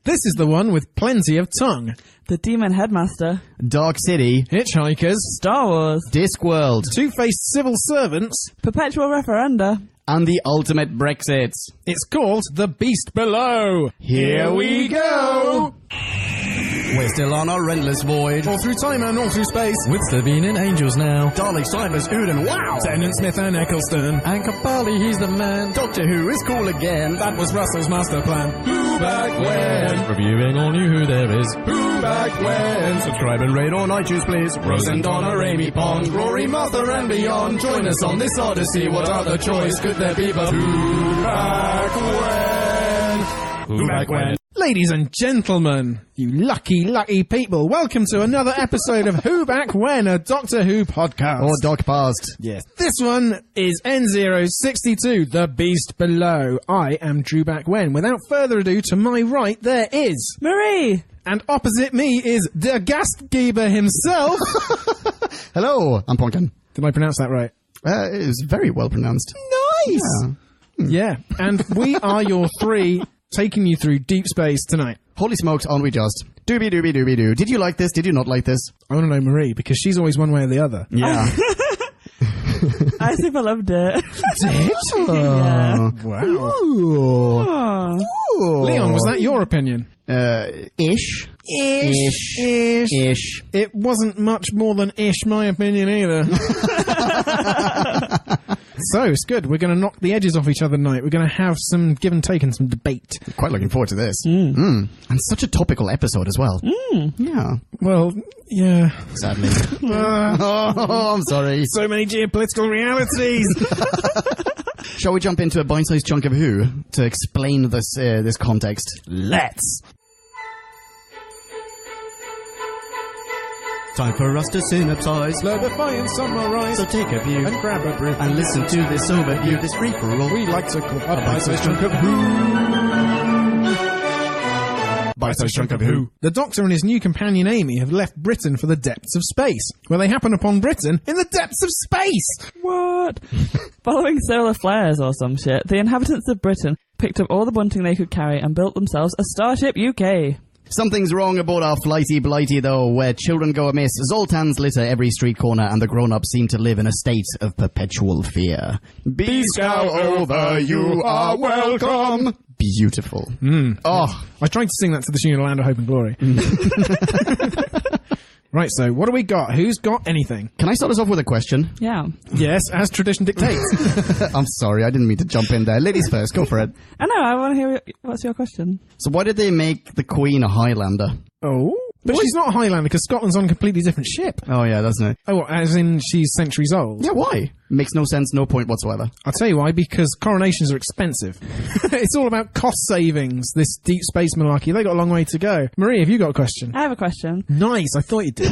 This is the one with plenty of tongue. The Demon Headmaster. Dark City. Hitchhikers. Star Wars. Discworld. Two-faced civil servants. Perpetual referenda. And the ultimate Brexit. It's called The Beast Below. Here we go! We're still on our endless voyage. All through time and all through space. With Sabine and Angels now. Dalek, Cybers, Uden, wow! Tennant, Smith and Eccleston. And Capaldi, he's the man. Doctor Who is cool again. That was Russell's master plan. Who back when? Reviewing all new Who there is. Who back when? Subscribe and rate on iTunes, please. Rose and Donna, Amy Pond, Rory, Martha and beyond. Join us on this odyssey. What other choice could there be but Who back when? Who back when? Ladies and gentlemen, you lucky, lucky people, welcome to another episode of Who Back When, a Doctor Who podcast. Or Doc Past. Yes. This one is N062, The Beast Below. I am Drew Back When. Without further ado, to my right, there is... Marie! And opposite me is Der Gastgeber himself. Hello, I'm Ponkin. Did I pronounce that right? It was very well pronounced. Nice! Yeah, and we are your three... taking you through deep space tonight. Holy smokes, aren't we just? Doobie doobie doobie doo. Did you like this? Did you not like this? I want to know Marie, because she's always one way or the other. Yeah. I super loved it. Did? Yeah. Wow. Ooh. Oh. Ooh. Leon, was that your opinion? Ish. Ish. It wasn't much more than ish my opinion either. So, it's good. We're going to knock the edges off each other tonight. We're going to have some give and take and some debate. Quite looking forward to this. And such a topical episode as well. Yeah. Well, yeah. Sadly. Oh, I'm sorry. So many geopolitical realities. Shall we jump into a bite-sized chunk of Who to explain this this context? Let's. Time for us to synopsize, Slurpify and summarize. so take a view And grab a brew. and listen to this overview, this free-for-all. We like to call a bite-sized chunk of Who. Bite-sized chunk of Who. The Doctor and his new companion Amy have left Britain for the depths of space, where they happen upon Britain in the depths of space. What? Following solar flares or some shit, the inhabitants of Britain picked up all the bunting they could carry and built themselves a Starship UK. Something's wrong aboard our flighty blighty, though, where children go amiss, Zoltans litter every street corner, and the grown-ups seem to live in a state of perpetual fear. Be scow over, you are welcome. Beautiful. Oh, I tried to sing that to the tune of Land of Hope and Glory. Right, so what do we got? Who's got anything? can I start us off with a question? Yeah. Yes, as tradition dictates. I'm sorry, I didn't mean to jump in there. Ladies first, go for it. I know, I want to hear what's your question. So why did they make the Queen a Highlander? Oh? But she's not a Highlander because Scotland's on a completely different ship. Oh yeah, doesn't it? Oh, what, as in she's centuries old? Yeah, why? Makes no sense, no point whatsoever. I'll tell you why, because coronations are expensive. It's all about cost savings, this deep space malarkey. They got a long way to go. Marie, have you got a question? I have a question. Nice, I thought you did.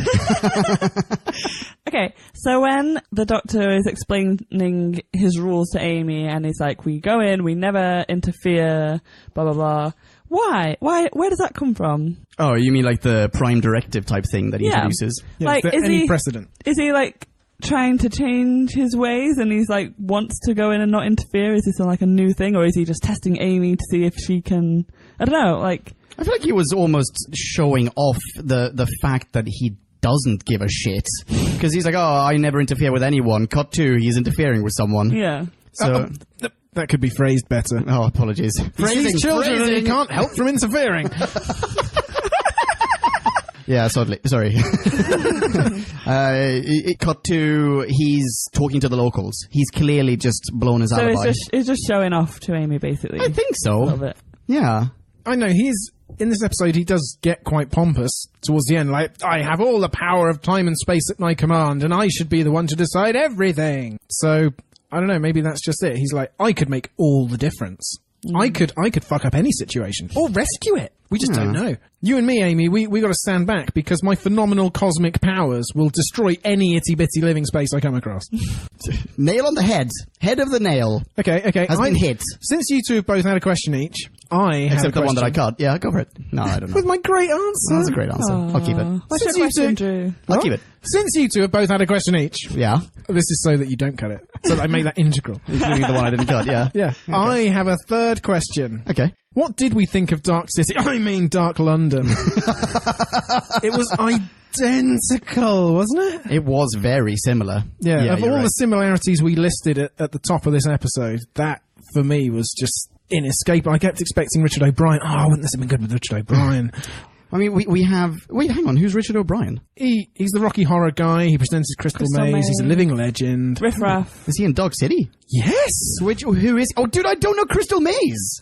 Okay, so when the Doctor is explaining his rules to Amy and he's like, we go in, we never interfere, blah, blah, blah. Why? Where does that come from? Oh, you mean like the Prime Directive type thing that he introduces? Yeah, Like, is there is any he- precedent? Is he like trying to change his ways and he's like wants to go in and not interfere? Is this like a new thing, or is he just testing Amy to see if she can, I don't know, like... I feel like he was almost showing off the fact that he doesn't give a shit. Because he's like, oh, I never interfere with anyone. Cut to, he's interfering with someone. Yeah. So, That could be phrased better. oh, apologies. He sees children and he can't help from interfering. Yeah, sorry. It cut to, he's talking to the locals. He's clearly just blown his So alibi. it's just showing off to Amy, basically. I think A little so. bit. Yeah. I know, in this episode, he does get quite pompous towards the end. Like, I have all the power of time and space at my command, and I should be the one to decide everything. So, I don't know, maybe that's just it. He's like, I could make all the difference. I could fuck up any situation. Or rescue it. We just don't know. You and me, Amy, we got to stand back because my phenomenal cosmic powers will destroy any itty-bitty living space I come across. Nail on the head. Head of the nail. Okay. Has been hit. Since you two have both had a question each, I have Except a the one that I question. cut. Yeah, go for it. No, I don't know. With my great answer. That's a great answer. I'll keep it. What's your Since you question, two- Drew? I'll keep it. Since you two have both had a question each, Yeah. this is so that you don't cut it. So that I make that integral. Including the one I didn't cut, yeah. Yeah. I have a third question. Okay. What did we think of Dark City? I mean, Dark London. It was identical, wasn't it? It was very similar. Yeah, of all right. the similarities we listed at the top of this episode, that, for me, was just inescapable. I kept expecting Richard O'Brien. Oh, wouldn't this have been good with Richard O'Brien? I mean, we have... Wait, hang on. Who's Richard O'Brien? He's the Rocky Horror guy. He presents his Crystal Maze. He's a living legend. Riff Raff. Is he in Dog City? Yes! Who is... Oh, dude, I don't know Crystal Maze!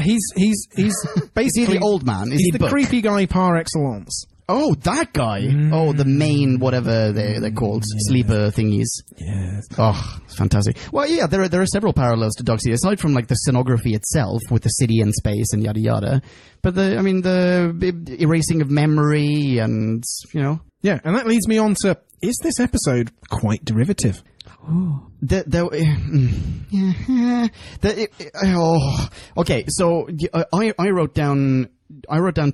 He's basically... Is he the old man? Is he's he the Book? creepy guy par excellence. Oh, that guy. Oh, the main, whatever they're called, sleeper thingies. Yes. Oh, it's fantastic. Well, yeah, there are several parallels to Dog City, aside from like the scenography itself with the city in space and yada yada. But the erasing of memory and, you know. Yeah, and that leads me on to, is this episode quite derivative? Okay, so I wrote down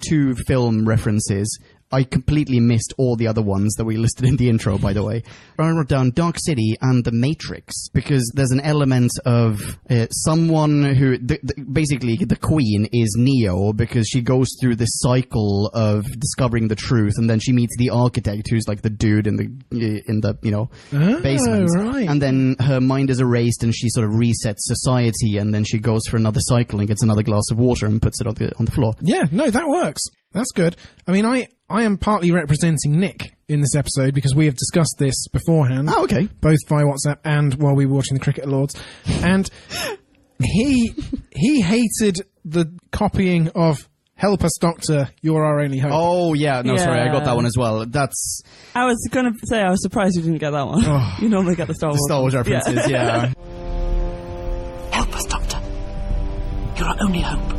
2 film references. I completely missed all the other ones that we listed in the intro, by the way. I wrote down Dark City and The Matrix, because there's an element of someone who... basically, the queen is Neo, because she goes through this cycle of discovering the truth, and then she meets the architect, who's like the dude in the basement. Right. And then her mind is erased, and she sort of resets society, and then she goes for another cycle and gets another glass of water and puts it on the floor. Yeah, no, that works. That's good. I mean, I am partly representing Nick in this episode because we have discussed this beforehand. Oh, okay. Both via WhatsApp and while we were watching the Cricket Lords. And he hated the copying of Help Us Doctor, You're Our Only Hope. Oh, yeah. No, sorry, I got Yeah. that one as well. That's I was going to say, I was surprised you didn't get that one. Oh. You normally get the Star Wars. Star Wars one. references, yeah. Help us, Doctor. You're our only hope.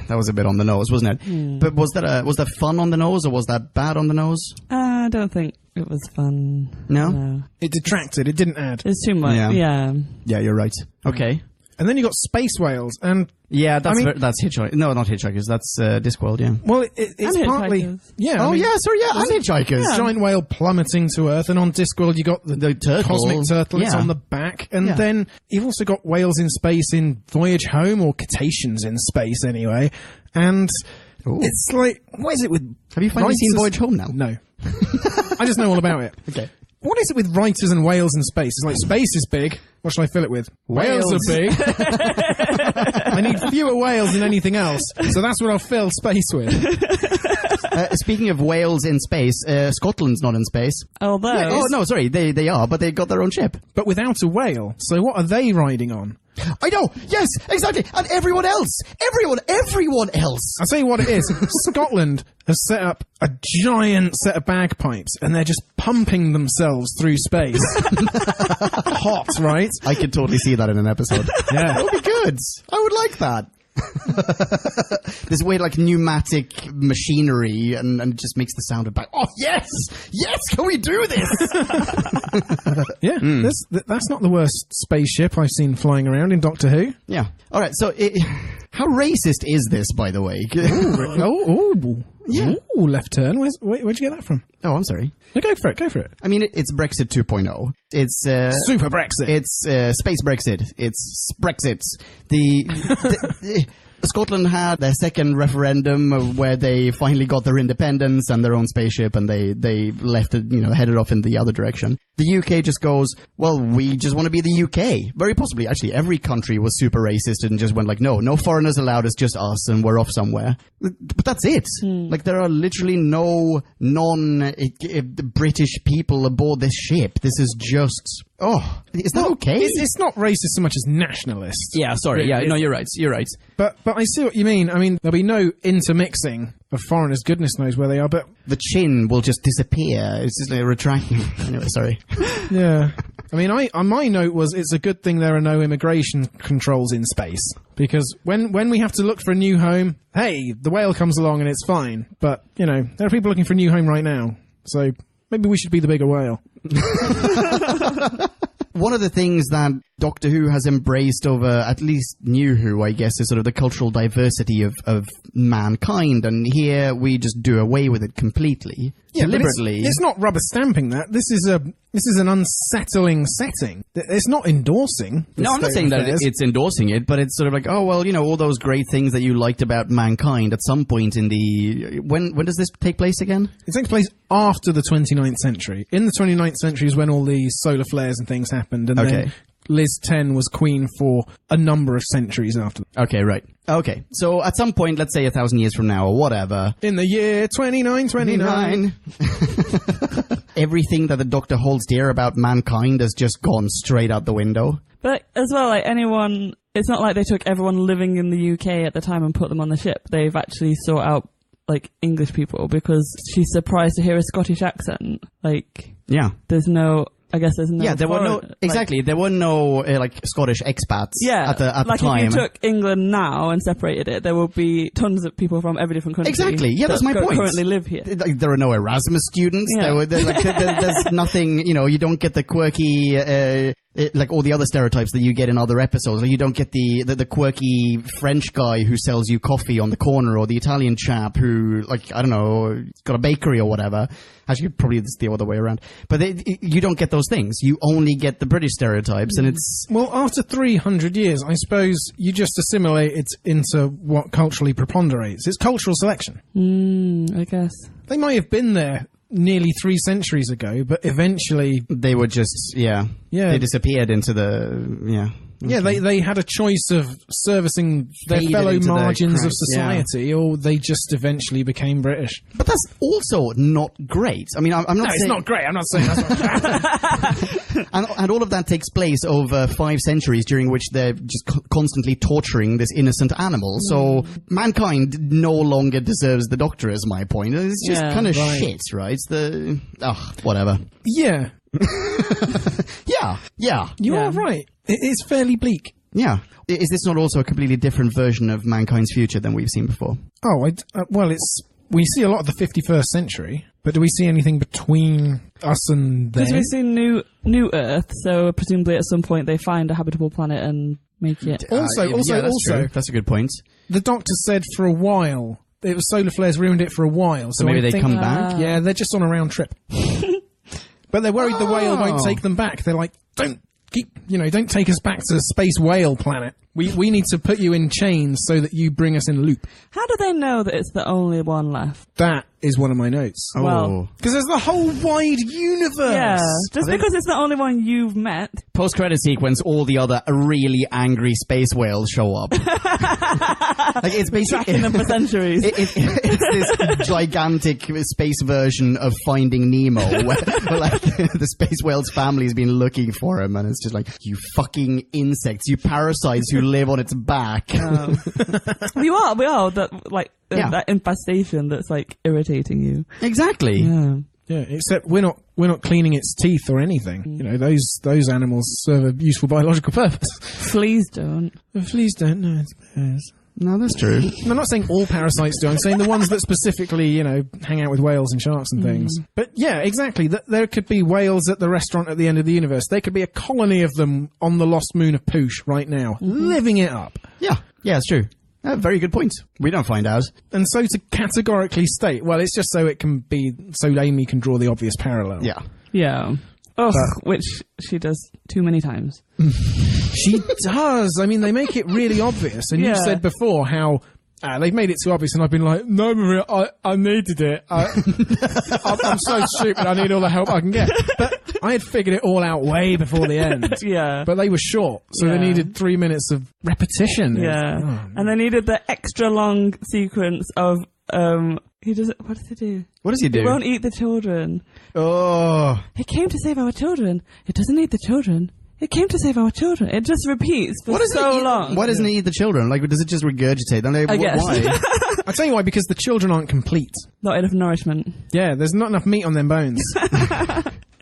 That was a bit on the nose, wasn't it? But was that fun on the nose, or was that bad on the nose? I don't think it was fun. No? It detracted. It didn't add. It's too much. Yeah. Yeah. Yeah, you're right. Okay. And then you got Space Whales, and Yeah, that's I mean- that's Hitchhikers. No, not Hitchhikers. That's Discworld, yeah. well, it's And partly Hitchhikers. yeah. Oh, I mean, yeah, sorry, yeah, and Hitchhikers. giant whale plummeting to Earth, and on Discworld you got the turtle. cosmic turtle. It's Yeah. on the back, and Yeah. then you've also got whales in space in Voyage Home, or cetaceans in space anyway. And Ooh. it's like, what is it with? Have you finally seen writers- Voyage Home now? No, I just know all about it. Okay. What is it with writers and whales in space? It's like, space is big. What should I fill it with? Whales are big. I need fewer whales than anything else, so that's what I'll fill space with. Speaking of whales in space, Scotland's not in space. Although, Oh, no, sorry, they are, but they got their own ship. But without a whale. So what are they riding on? I know, yes, exactly, and everyone else, everyone else. I'll tell you what it is. Scotland has set up a giant set of bagpipes, and they're just pumping themselves through space. Hot, right? I could totally see that in an episode. Yeah. That would be good. I would like that. This weird, like, pneumatic machinery, and it just makes the sound of back. Oh, yes! Yes, can we do this? Yeah, that's not the worst spaceship I've seen flying around in Doctor Who. Yeah. All right, so how racist is this, by the way? Yeah. Ooh, left turn. Where'd you get that from? Oh, I'm sorry. No, go for it. I mean, it's Brexit 2.0. It's Super Brexit. It's space Brexit. It's Brexit. Scotland had their second referendum where they finally got their independence and their own spaceship, and they left it, headed off in the other direction. The UK just goes, well, we just want to be the UK. Very possibly, actually, every country was super racist and just went like, no foreigners allowed, it's just us, and we're off somewhere. But that's it. Like, there are literally no non-British people aboard this ship. This is just... Oh, is that okay? It's not racist so much as nationalist. Yeah, sorry. Yeah, no, you're right. You're right. But I see what you mean. I mean, there'll be no intermixing of foreigners. Goodness knows where they are. But The chin will just disappear. It's just like retracting. Anyway, sorry. yeah, I mean, my note was it's a good thing there are no immigration controls in space, because when we have to look for a new home, hey, the whale comes along and it's fine. But there are people looking for a new home right now, so maybe we should be the bigger whale. One of the things that Doctor Who has embraced over, at least New Who, I guess, is sort of the cultural diversity of mankind, and here we just do away with it completely. Yeah, deliberately. It's not rubber stamping that. This is an unsettling setting. It's not endorsing. No, I'm not saying that it's endorsing it, but it's sort of like, oh, well, all those great things that you liked about mankind at some point in the... When does this take place again? It takes place after the 29th century. In the 29th century is when all the solar flares and things happened, and then Liz 10 was queen for a number of centuries after that. Okay, right. Okay, so at some point, let's say 1,000 years from now or whatever... In the year 2929... Everything that the Doctor holds dear about mankind has just gone straight out the window. But as well, like anyone, it's not like they took everyone living in the UK at the time and put them on the ship. They've actually sought out like English people because she's surprised to hear a Scottish accent. Like, yeah, there's no. I guess there's no. Yeah, there were no exactly. There were no like Scottish expats. Yeah, at the time. Like if you took England now and separated it, there would be tons of people from every different country. Exactly. Yeah, that's my point. Currently live here. There are no Erasmus students. Yeah. There's nothing. You don't get the quirky. Like all the other stereotypes that you get in other episodes. Like you don't get the quirky French guy who sells you coffee on the corner, or the Italian chap who, like, I don't know, got a bakery or whatever. Actually, probably it's the other way around. But you don't get those things. You only get the British stereotypes, and it's... Well, after 300 years, I suppose you just assimilate it into what culturally preponderates. It's cultural selection. I guess. They might have been there nearly 3 centuries ago, but eventually... They were just, they disappeared into the, Yeah, they had a choice of servicing their fellow margins of society, or they just eventually became British. But that's also not great. I mean, I'm not saying... it's not great. I'm not saying that's not and all of that takes place over 5 centuries, during which they're just constantly torturing this innocent animal. So mankind no longer deserves the Doctor, is my point. It's just kind of shit, right? Whatever. Yeah. Yeah. You are right. It is fairly bleak. Yeah. Is this not also a completely different version of mankind's future than we've seen before? Oh, we see a lot of the 51st century, but do we see anything between us and them? Because we see new Earth, so presumably at some point they find a habitable planet and make it. Also, that's a good point. The Doctor said for a while, it was solar flares ruined it for a while. So maybe they come back? Yeah, they're just on a round trip. But they're worried the whale won't take them back. They're like, don't take us back to the space whale planet. We need to put you in chains so that you bring us in a loop. How do they know that it's the only one left? That is one of my notes. Well, because there's the whole wide universe. Yeah, just because it's the only one you've met. Post-credit sequence, all the other really angry space whales show up. Like it's basically tracking them for centuries. It's this gigantic space version of Finding Nemo, where like the space whale's family's been looking for him, and it's just like, you fucking insects, you parasites who live on its back. We are that infestation that's like irritating you. Exactly. Yeah, except we're not cleaning its teeth or anything. Those animals serve a useful biological purpose. Fleas don't. Fleas don't. No, it's bears. No, that's true. I'm not saying all parasites do. I'm saying the ones that specifically, hang out with whales and sharks and things. But yeah, exactly. There could be whales at the restaurant at the end of the universe. There could be a colony of them on the lost moon of Poosh right now, living it up. Yeah, it's true. Very good point. We don't find out. And so to categorically state, well, it's just so Amy can draw the obvious parallel. Yeah. Which she does too many times. She does. I mean, they make it really obvious. And you said before how they've made it too obvious, and I've been like, no, Maria, I needed it. I'm so stupid. I need all the help I can get. But I had figured it all out way before the end. Yeah. But they were short, so they needed 3 minutes of repetition. Yeah. And they needed the extra long sequence of what does he do? What does he do? He won't eat the children. Oh. It came to save our children. It doesn't eat the children. It came to save our children. It just repeats for so long. Why doesn't it eat the children? Like, does it just regurgitate them? I guess. Why? I'll tell you why, because the children aren't complete. Not enough nourishment. Yeah, there's not enough meat on them bones.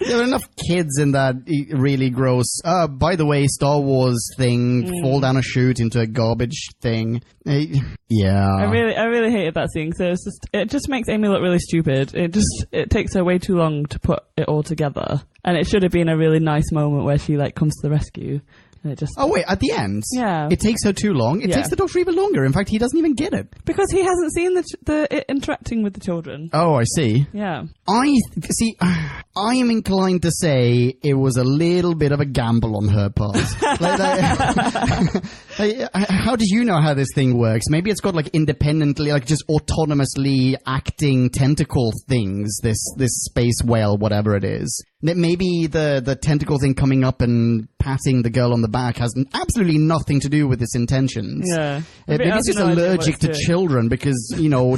There are enough kids in that really gross. By the way, Star Wars thing, fall down a chute into a garbage thing. Yeah. I really hated that scene. So it just makes Amy look really stupid. It takes her way too long to put it all together. And it should have been a really nice moment where she comes to the rescue. And it just... Oh, wait, at the end? Yeah. It takes her too long? It Yeah. takes the Doctor even longer. In fact, he doesn't even get it. Because he hasn't seen it interacting with the children. Oh, I see. Yeah. I am inclined to say it was a little bit of a gamble on her part. How do you know how this thing works? Maybe it's got like independently, like just autonomously acting tentacle things, this space whale, whatever it is. Maybe the tentacle thing coming up and patting the girl on the back has absolutely nothing to do with its intentions. Yeah. Maybe it's just allergic to children because,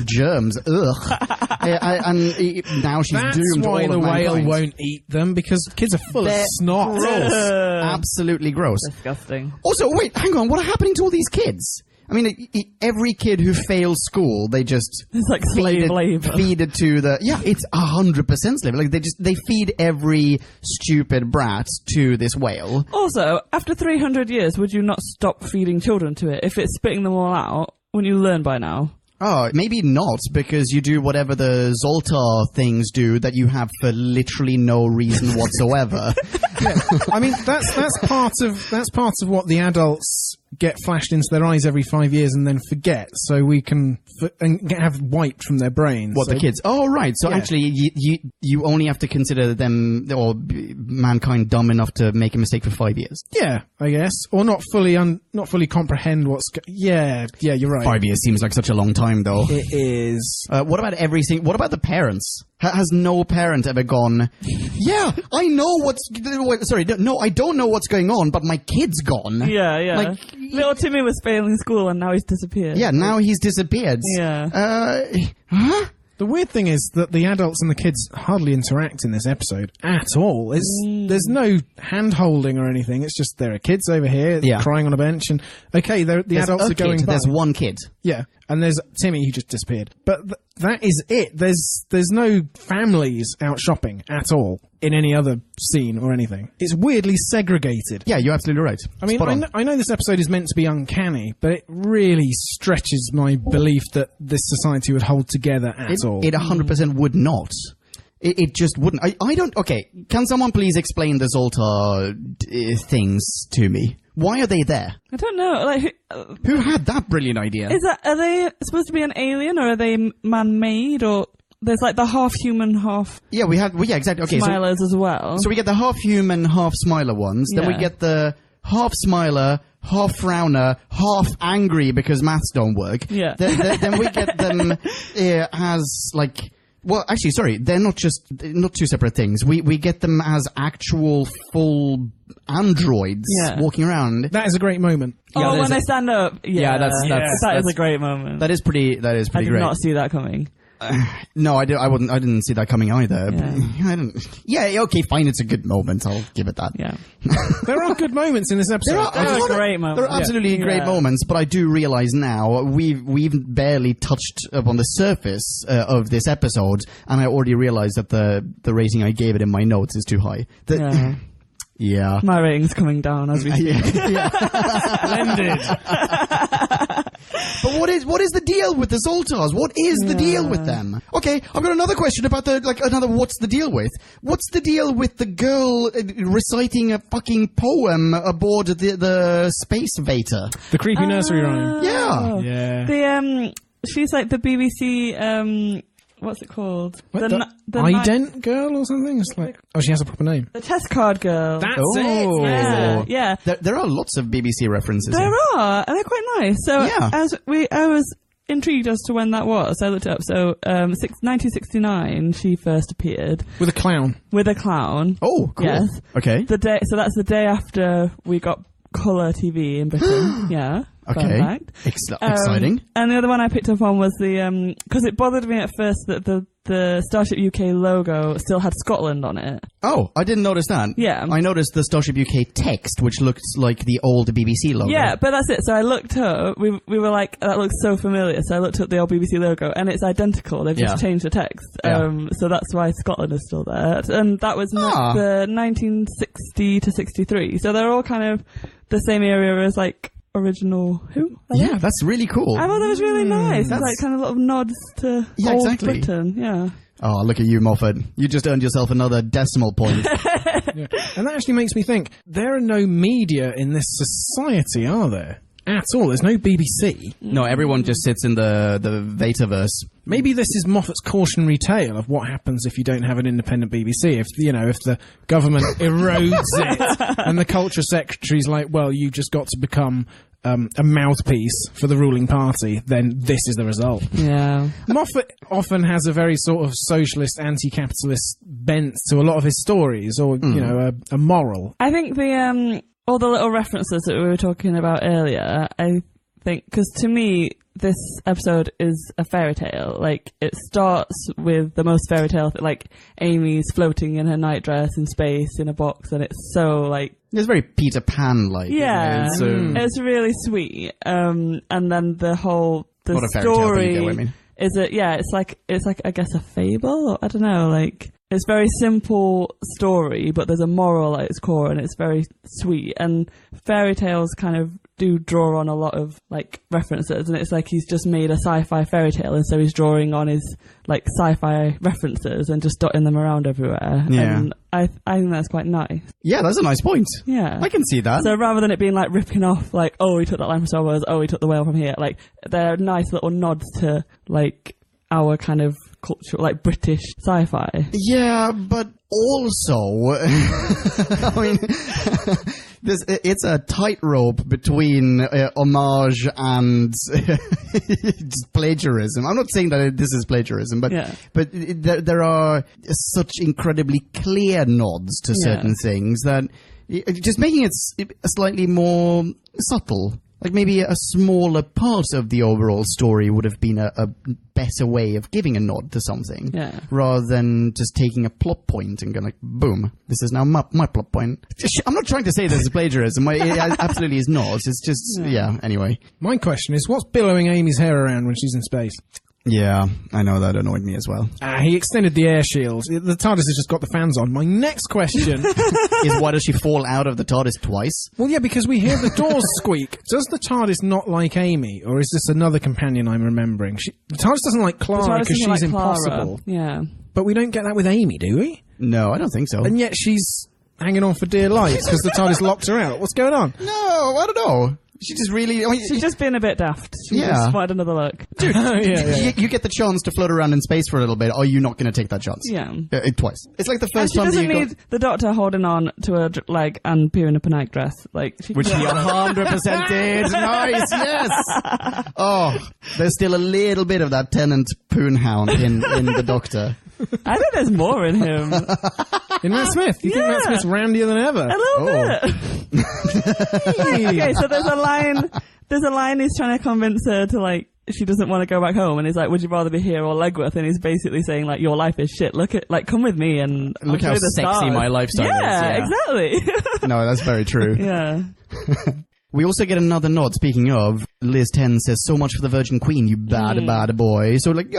germs. Ugh. And now she's That's doomed why all the of whale mankind. won't eat them, because kids are full of snot. Gross. Absolutely gross. Disgusting. Also, wait, hang on. What are happening to all these kids? I mean, every kid who fails school, they just It's like slave labor. feed it to the... Yeah, it's 100% slave. Like, they feed every stupid brat to this whale. Also, after 300 years, would you not stop feeding children to it? If it's spitting them all out, wouldn't you learn by now? Oh, maybe not, because you do whatever the Zoltar things do that you have for literally no reason whatsoever. Yeah. I mean, that's part of what the adults get flashed into their eyes every 5 years and then forget, so we can have wiped from their brains. What, the kids? Oh, right. So Yeah. actually, you only have to consider them, or mankind, dumb enough to make a mistake for 5 years. Yeah, I guess, or not fully comprehend what's. Yeah, you're right. 5 years seems like such a long time, though. It is. What about everything? What about the parents? Has no parent ever gone, yeah, I know I don't know what's going on, but my kid's gone. Yeah. Like, Little Timmy was failing school and now he's disappeared. yeah, now he's disappeared. Yeah. Huh? The weird thing is that the adults and the kids hardly interact in this episode at all. There's no hand-holding or anything. It's just there are kids over here crying on a bench, and the There's adults a are going kid. by. There's one kid. Yeah, and there's Timmy who just disappeared. But that is it. There's no families out shopping at all in any other scene or anything. It's weirdly segregated. Yeah, you're absolutely right. I mean, Spot on. I know this episode is meant to be uncanny, but it really stretches my belief that this society would hold together at all. It 100% would not. It just wouldn't. I don't... Okay, can someone please explain the Zoltar things to me? Why are they there? I don't know. Like, Who had that brilliant idea? are they supposed to be an alien, or are they man-made, or there's like the half-human, half Yeah, exactly. Okay, smilers as well. so we get the half-human, half-smiler ones. Then we Yeah. get the half-smiler, half-frowner, half-angry because maths don't work. Yeah. Then we get them as, like... Well, actually, sorry, they're not two separate things. We get them as actual full androids walking around. That is a great moment. Oh, when they stand up. Yeah, that is a great moment. That is pretty I did great. not see that coming. No, I didn't see that coming either. Yeah. I didn't. Yeah, okay, fine. It's a good moment. I'll give it that. Yeah. There are good moments in this episode. There are great moments. There are absolutely great Yeah. moments, but I do realize now we've barely touched upon the surface of this episode, and I already realized that the rating I gave it in my notes is too high. Yeah. Yeah. My rating's coming down as we speak. Splendid. But what is the deal with the Zoltars? What is the deal with them? Okay, I've got another question about another what's the deal with? What's the deal with the girl reciting a fucking poem aboard the Space Vader? The creepy nursery rhyme. Yeah. Yeah. She's like the BBC, what's it called? What, the ident girl or something? It's like, she has a proper name. The test card girl. That's Oh. it. Yeah. There are lots of BBC references. There are, and they're quite nice. So Yeah. I was intrigued as to when that was. I looked it up. So 1969, she first appeared With a clown. with a clown. Oh, cool. Yes. Okay. So that's the day after we got colour TV in Britain. Yeah. Fun Okay. fact. Exciting. And the other one I picked up on was the because it bothered me at first that the Starship UK logo still had Scotland on it. Oh, I didn't notice that. Yeah. I noticed the Starship UK text, which looked like the old BBC logo. Yeah, but that's it. So I looked up. We were like, that looks so familiar. So I looked up the old BBC logo, and it's identical. They've just changed the text. Yeah. So that's why Scotland is still there. And that was the 1960 to 63. So they're all kind of the same area as like original Who. Yeah, that's really cool. I thought that was really nice. It's like kind of a lot of nods to old Britain. Yeah. Oh, look at you, Moffat. You just earned yourself another decimal point. Yeah. And that actually makes me think, there are no media in this society, are there? At all. There's no BBC. No, everyone just sits in the Vetaverse. Maybe this is Moffat's cautionary tale of what happens if you don't have an independent BBC. If the government erodes it, and the culture secretary's like, well, you just got to become a mouthpiece for the ruling party, then this is the result. Yeah. Moffat often has a very sort of socialist, anti-capitalist bent to a lot of his stories, or a moral. I think all the little references that we were talking about earlier, I think, because to me, this episode is a fairy tale. Like, it starts with the most fairy tale, like Amy's floating in her nightdress in space in a box, and it's so, like... It's very Peter Pan-like. Yeah, it's really sweet. And then the story is it's like I guess a fable, or I don't know, like... It's a very simple story, but there's a moral at its core, and it's very sweet. And fairy tales kind of do draw on a lot of like references, and it's like he's just made a sci-fi fairy tale, and so he's drawing on his like sci-fi references and just dotting them around everywhere. Yeah. And I think that's quite nice. Yeah, that's a nice point. Yeah, I can see that. So rather than it being like ripping off, like, oh, he took that line from Star Wars, oh, he took the whale from here, like they're nice little nods to like our kind of culture, like British sci-fi. Yeah, but also, I mean, it's a tightrope between homage and plagiarism. I'm not saying that this is plagiarism, but there are such incredibly clear nods to certain things that just making it slightly more subtle. Like maybe a smaller part of the overall story would have been a better way of giving a nod to something, rather than just taking a plot point and going like, boom, this is now my plot point. I'm not trying to say this is plagiarism. It absolutely is not. It's just, anyway. My question is, what's billowing Amy's hair around when she's in space? Yeah, I know, that annoyed me as well. He extended the air shields. The TARDIS has just got the fans on. My next question is, why does she fall out of the TARDIS twice? Well, yeah, because we hear the doors squeak. Does the TARDIS not like Amy, or is this another companion I'm remembering? The TARDIS doesn't like Clara because she's impossible. Yeah. But we don't get that with Amy, do we? No, I don't think so. And yet she's hanging on for dear life because the TARDIS locked her out. What's going on? No, I don't know. She just really... I mean, she's just been a bit daft. She just wanted another look. Dude, you get the chance to float around in space for a little bit. Are you not going to take that chance? Yeah. Twice. It's like the first time that you need the Doctor holding on to her leg and peering up a nightdress. Like, which he 100% did. Nice, yes! Oh, there's still a little bit of that Tennant Poonhound in the Doctor. I think there's more in him. In Matt Smith? You think Matt Smith's randier than ever? A little bit. Okay, so there's a line he's trying to convince her to, like, she doesn't want to go back home, and he's like, would you rather be here or Legworth? And he's basically saying, like, your life is shit. Come with me and look how sexy my lifestyle is. Yeah, exactly. No, that's very true. Yeah. We also get another nod, speaking of, Liz 10 says, so much for the Virgin Queen, you bad boy. So like,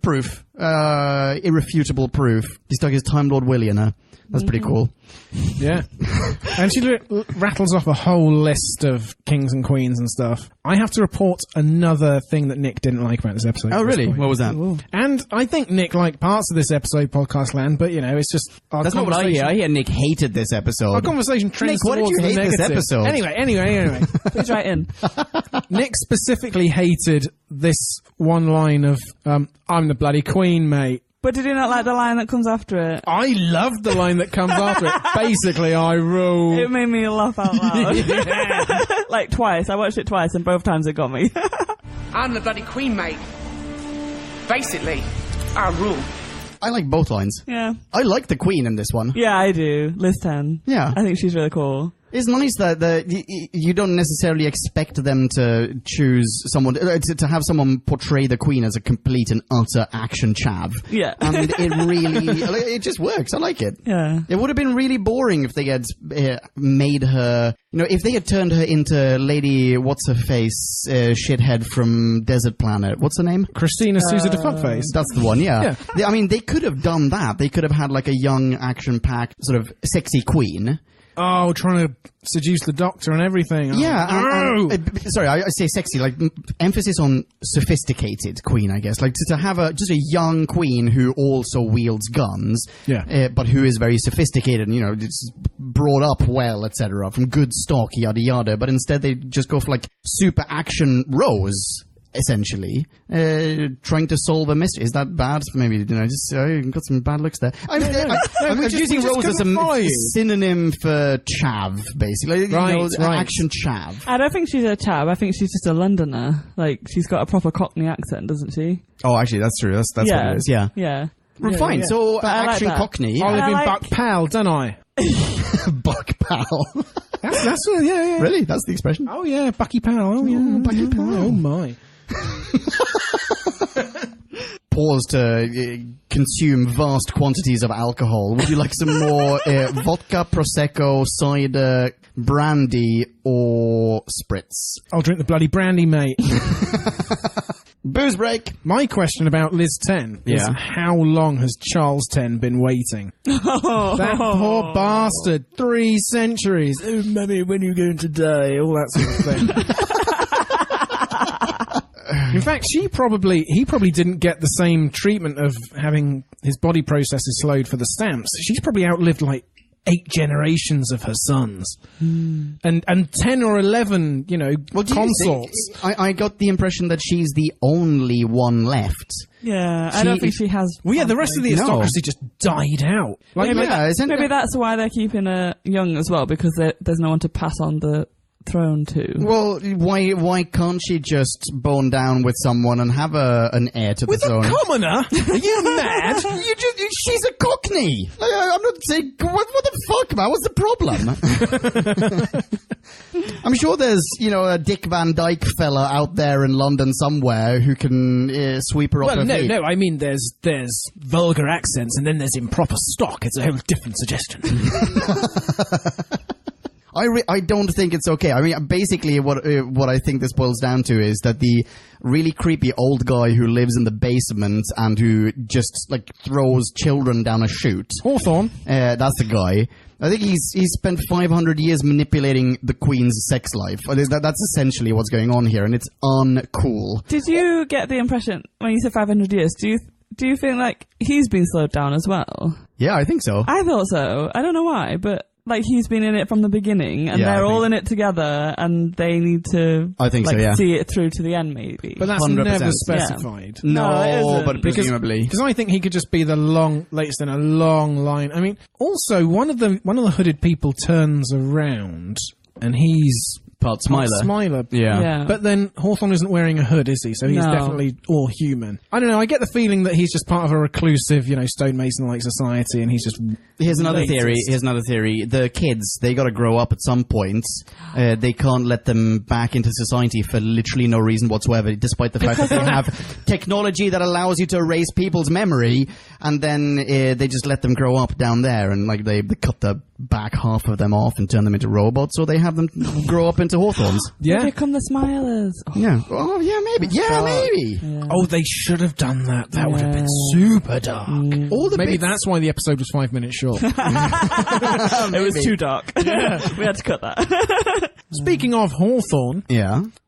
proof. Irrefutable proof. He stuck his Time Lord Willie in her. That's pretty cool. Yeah. And she rattles off a whole list of kings and queens and stuff. I have to report another thing that Nick didn't like about this episode. Oh, really? What was that? Ooh. And I think Nick liked parts of this episode, Podcast Land, but, it's just... That's not what I hear. I hear Nick hated this episode. Our conversation trends Nick, towards what did you hate negative. this episode? Anyway. Please write in. Nick specifically hated this one line of, I'm the bloody queen, mate. But did you not like the line that comes after it? I loved the line that comes after it. Basically, I rule. It made me laugh out loud. Like twice. I watched it twice, and both times it got me. I'm the bloody queen, mate. Basically, I rule. I like both lines. Yeah. I like the queen in this one. Yeah, I do. Liz 10. Yeah. I think she's really cool. It's nice that you don't necessarily expect them to choose someone, to have someone portray the queen as a complete and utter action chav. Yeah. And it really, it just works. I like it. Yeah. It would have been really boring if they had made her, if they had turned her into Lady What's-Her-Face, shithead from Desert Planet. What's her name? Christina Sousa de Fuckface. That's the one, yeah. I mean, they could have done that. They could have had like a young, action-packed, sort of sexy queen. Oh, trying to seduce the Doctor and everything. Yeah, Oh, sorry, I say sexy, like emphasis on sophisticated queen, I guess. Like to have just a young queen who also wields guns, but who is very sophisticated and, just brought up well, etc., from good stock, yada yada. But instead they just go for like super action Rose, essentially, trying to solve a mystery. Is that bad? Maybe, just got some bad looks there. I'm using Rose as a synonym for chav, basically. Right. Action chav. I don't think she's a chav. I think she's just a Londoner. Like, she's got a proper Cockney accent, doesn't she? Oh, actually, that's true. That's what it is. Yeah. Yeah. Fine. Yeah. So action like Cockney. I live in like- Buck Pal, don't I? Buck pal. That's yeah. Really? That's the expression? Oh yeah, Bucky Pal. Oh yeah, Bucky Pal. Oh my. Pause to consume vast quantities of alcohol. Would you like some more vodka, prosecco, cider, brandy, or spritz? I'll drink the bloody brandy, mate. Booze break. My question about Liz 10 is how long has Charles 10 been waiting? That poor bastard. 3 centuries. Oh, mummy, when are you going to die? All that sort of thing. In fact, he probably didn't get the same treatment of having his body processes slowed for the stamps. She's probably outlived like 8 generations of her sons, and 10 or 11, consorts. I got the impression that she's the only one left. Yeah, I don't think she has. Well, yeah, the rest of the aristocracy just died out. Like, Maybe that's why they're keeping her young as well, because there's no one to pass on the throne to. Well, why can't she just bone down with someone and have an heir to the throne? With a commoner? Are you mad? She's a Cockney. I'm not saying what the fuck, man. What's the problem? I'm sure there's a Dick Van Dyke fella out there in London somewhere who can sweep her off her feet. No. I mean, there's vulgar accents, and then there's improper stock. It's a whole different suggestion. I don't think it's okay. I mean, basically what I think this boils down to is that the really creepy old guy who lives in the basement and who just throws children down a chute. Hawthorne. That's the guy. I think he's spent 500 years manipulating the Queen's sex life. That's essentially what's going on here, and it's uncool. Did you get the impression when you said 500 years? Do you think he's been slowed down as well? Yeah, I think so. I thought so. I don't know why, but he's been in it from the beginning, and they're all in it together, and they need to see it through to the end, maybe. But that's 100%. never specified. Yeah. No, it isn't. but presumably. Because I think he could just be the latest in a long line. I mean, also, one of the hooded people turns around, and he's Part Smiler. Yeah. But then Hawthorne isn't wearing a hood, is he? So he's definitely all human. I don't know, I get the feeling that he's just part of a reclusive, stonemason-like society, and he's just... Here's another theory. The kids, they gotta grow up at some point. They can't let them back into society for literally no reason whatsoever, despite the fact that they have technology that allows you to erase people's memory, and then they just let them grow up down there, and they cut the back half of them off and turn them into robots, or they have them grow up into Hawthorns. Yeah. They become the Smilers. Oh. Yeah. Oh, yeah, maybe. Maybe. Yeah. Oh, they should have done that. That would have been super dark. Maybe that's why the episode was 5 minutes short. It was too dark. Yeah. We had to cut that. Speaking of Hawthorne,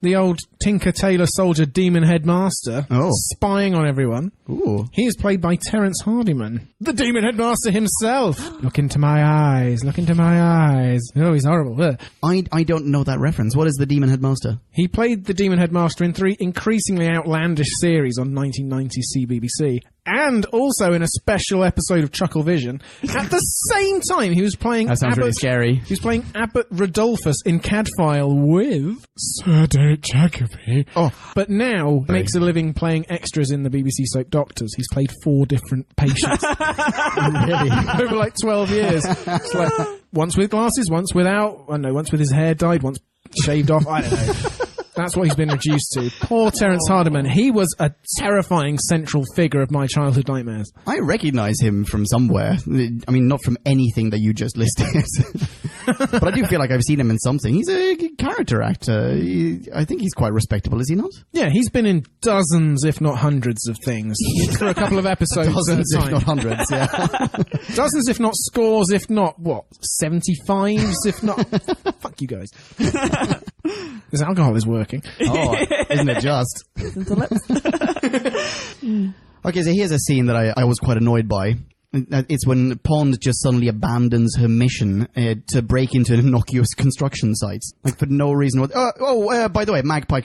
the old Tinker Tailor Soldier Demon Headmaster, spying on everyone. Ooh. He is played by Terence Hardiman, the Demon Headmaster himself. Look into my eyes. Look into my eyes. Oh, he's horrible. Ugh. I don't know that reference. What is the Demon Headmaster? He played the Demon Headmaster in 3 increasingly outlandish series on 1990 CBBC, and also in a special episode of Chucklevision. At the same time, he was playing... That sounds really scary. He was playing Abbot Rodolphus in Cadfael with Sir Derek Jacobi. Oh, but now makes a living playing extras in the BBC soap Doctors. He's played 4 different patients. Really? Over 12 years. It's once with glasses, once without. I don't know, once with his hair dyed, once shaved off. I don't know. That's what he's been reduced to. Poor Terence Hardiman. He was a terrifying central figure of my childhood nightmares. I recognise him from somewhere. I mean, not from anything that you just listed. But I do feel like I've seen him in something. He's a character actor. I think he's quite respectable, is he not? Yeah, he's been in dozens, if not hundreds, of things for a couple of episodes Dozens, at a if time. not hundreds, yeah. Dozens, if not scores, if not, 75s, if not... Fuck you guys. This alcohol is working. Oh, isn't it just? Okay, so here's a scene that I was quite annoyed by. It's when Pond just suddenly abandons her mission to break into an innocuous construction site, like for no reason. By the way, Magpie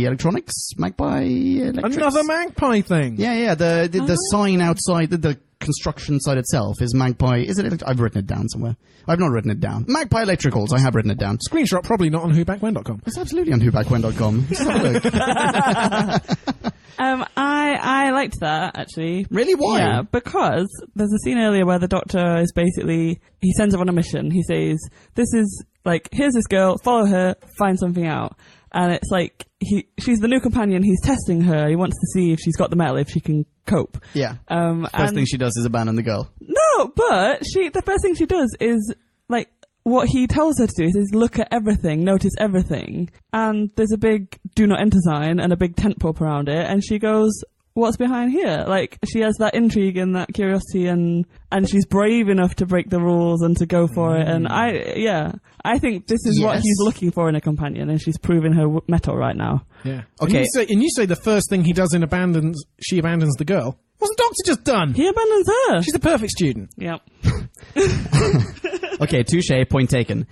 Electronics, Magpie Electrics. Another Magpie thing. Yeah. The sign outside the construction site itself is Magpie. Is it? I've written it down somewhere. I've not written it down. Magpie Electricals. I have written it down. Screenshot probably not on whobackwhen.com. It's absolutely on whobackwhen.com. Just have a look. I liked that, actually. Really? Why? Yeah, because there's a scene earlier where the Doctor is basically, he sends her on a mission. He says, here's this girl, follow her, find something out. And it's like, she's the new companion, he's testing her, he wants to see if she's got the metal, if she can cope. Yeah. First thing she does is abandon the girl. No, but the first thing she does is, what he tells her to do is look at everything, notice everything, and there's a big do not enter sign and a big tent pop around it, and she goes, what's behind here? She has that intrigue and that curiosity, and she's brave enough to break the rules and to go for it, and I think this is what he's looking for in a companion, and she's proving her mettle right now. Yeah. Okay. And you say the first thing he does she abandons the girl. What's the Doctor just done? He abandons her. She's the perfect student. Yep. Okay, touche, point taken.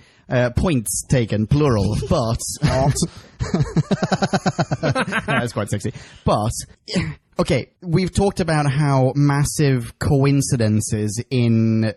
Points taken, plural, but... That's quite sexy. But, okay, we've talked about how massive coincidences in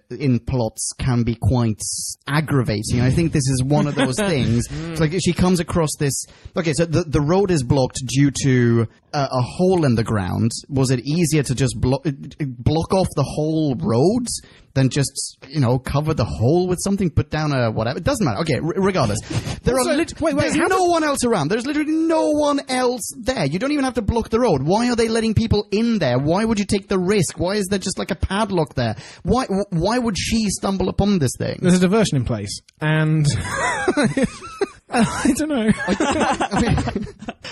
plots can be quite aggravating. I think this is one of those things. It's like she comes across this... Okay, so the road is blocked due to a hole in the ground. Was it easier to just block off the whole road than just, cover the hole with something, put down a whatever? It doesn't matter. Okay, regardless. There's no one else around. There's literally no one else there. You don't even have to block the road. Why are they letting people in there? Why would you take the risk? Why is there just like a padlock there? Why would she stumble upon this thing? There's a diversion in place, and... I don't know.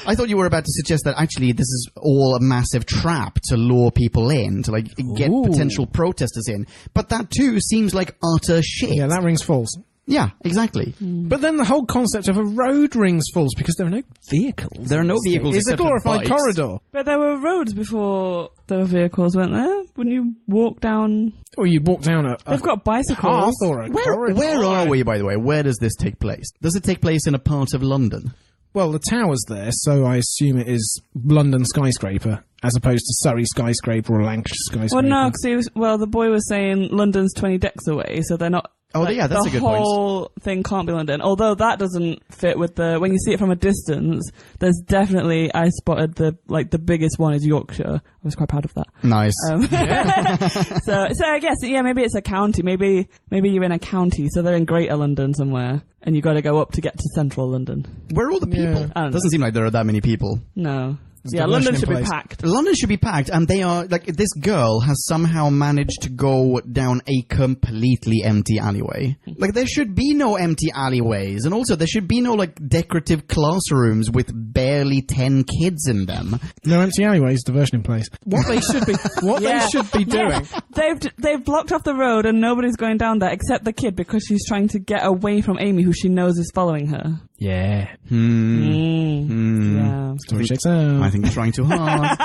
I thought you were about to suggest that actually this is all a massive trap to lure people in, to get potential protesters in. But that too seems like utter shit. Yeah, that rings false. Yeah, exactly. But then the whole concept of a road rings false because there are no vehicles. There are no vehicles. It's a glorified corridor. But there were roads before there were vehicles, weren't there? Wouldn't you walk down... Or you'd walk down They've got bicycles. path or a corridor. Where are we, by the way? Where does this take place? Does it take place in a part of London? Well, the tower's there, so I assume it is London skyscraper, as opposed to Surrey skyscraper or Lancashire skyscraper. Well, no, because the boy was saying London's 20 decks away, so they're not... Oh, yeah, that's a good point. The whole thing can't be London. Although that doesn't fit with when you see it from a distance, there's definitely, I spotted the biggest one is Yorkshire. I was quite proud of that. Nice. So I guess, maybe it's a county. Maybe you're in a county, so they're in Greater London somewhere, and you got to go up to get to central London. Where are all the people? Doesn't seem like there are that many people. No. Yeah, London should be packed. London should be packed, and they are, this girl has somehow managed to go down a completely empty alleyway. There should be no empty alleyways, and also there should be no, decorative classrooms with barely 10 kids in them. No empty alleyways, diversion in place. What they should be doing... They've blocked off the road, and nobody's going down there except the kid, because she's trying to get away from Amy, who she knows is following her. Yeah. Yeah. Story checks out. I think you're trying too hard.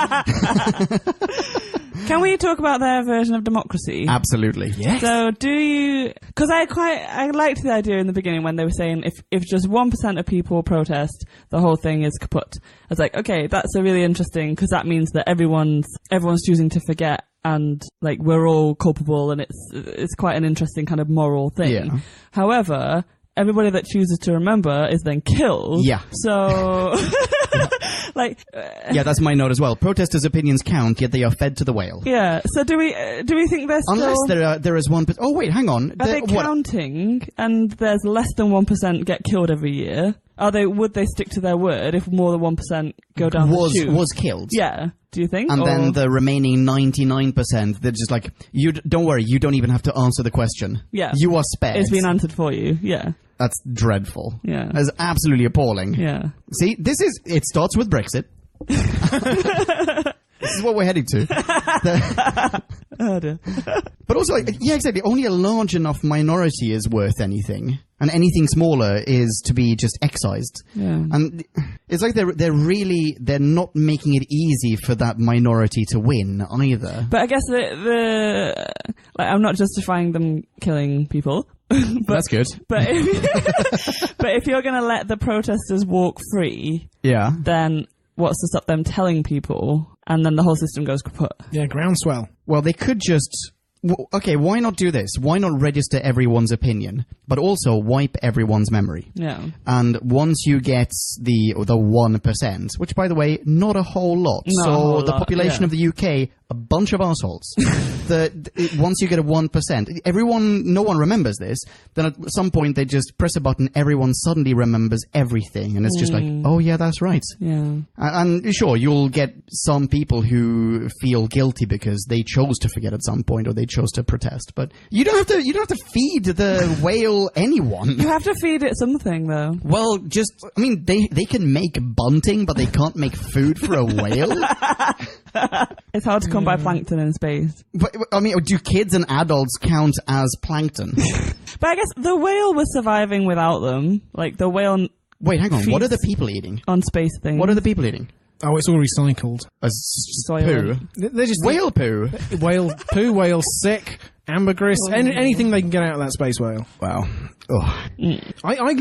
Can we talk about their version of democracy? Absolutely. Yes. So do you... Because I liked the idea in the beginning when they were saying if just 1% of people protest, the whole thing is kaput. I was like, okay, that's a really interesting, because that means that everyone's choosing to forget, and we're all culpable, and it's quite an interesting kind of moral thing. Yeah. However, everybody that chooses to remember is then killed. Yeah. So... yeah, that's my note as well. Protesters' opinions count, yet they are fed to the whale. Yeah. So do we think there's unless there is 1%? Oh wait, hang on. Are they counting? And there's less than 1% get killed every year. Would they stick to their word if more than 1% go down the tube? Was killed. Yeah. Do you think? And then the remaining 99%, they're just like, don't worry, you don't even have to answer the question. Yeah. You are spared. It's been answered for you. Yeah. That's dreadful. Yeah. That's absolutely appalling. Yeah. See, it starts with Brexit. This is what we're heading to. Oh dear. But also, yeah, exactly. Only a large enough minority is worth anything, and anything smaller is to be just excised. Yeah. And it's like they're not making it easy for that minority to win either. But I guess I'm not justifying them killing people. But, that's good. But if you're going to let the protesters walk free, Yeah. then what's to stop them telling people, and then the whole system goes kaput? Yeah, groundswell. Well, they could just... Okay, why not do this? Why not register everyone's opinion, but also wipe everyone's memory? Yeah. And once you get the 1%, which, by the way, not a whole lot. Not so a whole the lot, population yeah. of the UK, a bunch of assholes. Once you get a 1%, no one remembers this. Then at some point they just press a button. Everyone suddenly remembers everything, and it's just like, oh yeah, that's right. Yeah. And sure, you'll get some people who feel guilty because they chose to forget at some point, or they chose to protest. But you don't have to feed the whale anyone. You have to feed it something, though. Well, they can make bunting, but they can't make food for a whale. It's hard to come by plankton in space. But, I mean, do kids and adults count as plankton? But I guess the whale was surviving without them. Like, the whale... Wait, hang on. What are the people eating? On space things. What are the people eating? Oh, it's all recycled. Soil. Poo? They're just Whale poo? whale poo, whale sick, ambergris, anything they can get out of that space whale. Wow. Oh. I like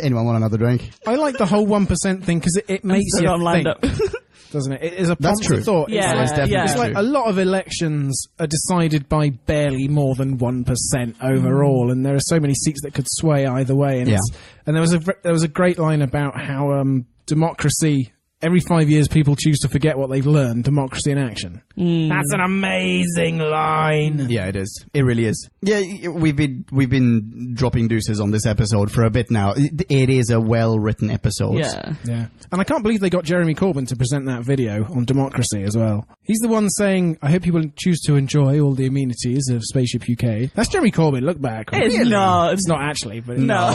Anyone want another drink? I like the whole 1% thing because it makes you I'm lined think, up. doesn't it? It is a That's prompted true. thought. Yeah, That's definitely yeah. It's like a lot of elections are decided by barely more than 1% overall, and there are so many seats that could sway either way. And, and there was a great line about how democracy. Every 5 years, people choose to forget what they've learned. Democracy in action. That's an amazing line. Yeah, it is. It really is. Yeah, we've been dropping deuces on this episode for a bit now. It is a well-written episode. Yeah. Yeah. And I can't believe they got Jeremy Corbyn to present that video on democracy as well. He's the one saying, I hope you will choose to enjoy all the amenities of Spaceship UK. That's Jeremy Corbyn. Look back. It's not. It's not actually, but No.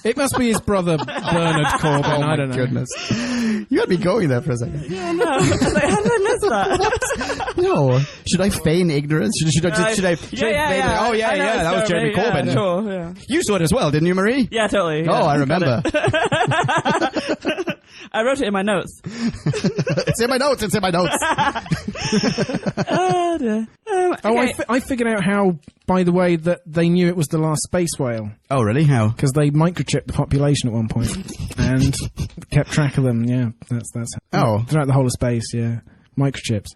it must be his brother Bernard Corbyn. I don't know. Goodness. You had me going there for a second. Yeah, no. I was like, how did I miss that? No. Should I feign ignorance? Should I feign? Oh, yeah, that was Jeremy Corbyn. Yeah, sure, yeah. You saw it as well, didn't you, Marie? Yeah, totally. Oh, I remember. I wrote it in my notes. It's in my notes. It's in my notes. Oh, dear. Okay. I figured out how, by the way, that they knew it was the last space whale. Oh, really? How? Because they microchipped the population at one point and kept track of them. Yeah, that's throughout the whole of space. Yeah, microchips.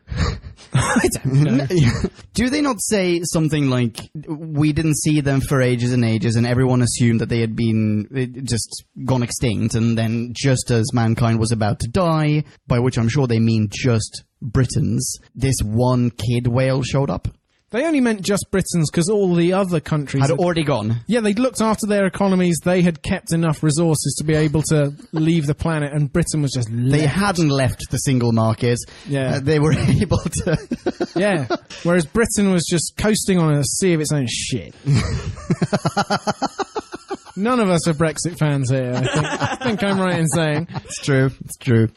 I don't know. Do they not say something like, we didn't see them for ages and ages, and everyone assumed that they had been just gone extinct, and then just as mankind was about to die, by which I'm sure they mean just Britons, this one kid whale showed up? They only meant just Britons because all the other countries Had already gone. Yeah, they'd looked after their economies. They had kept enough resources to be able to leave the planet, and Britain was just left. They hadn't left the single market. Yeah. They were able to... Yeah. Whereas Britain was just coasting on a sea of its own shit. None of us are Brexit fans here, I think I'm right in saying. It's true. It's true.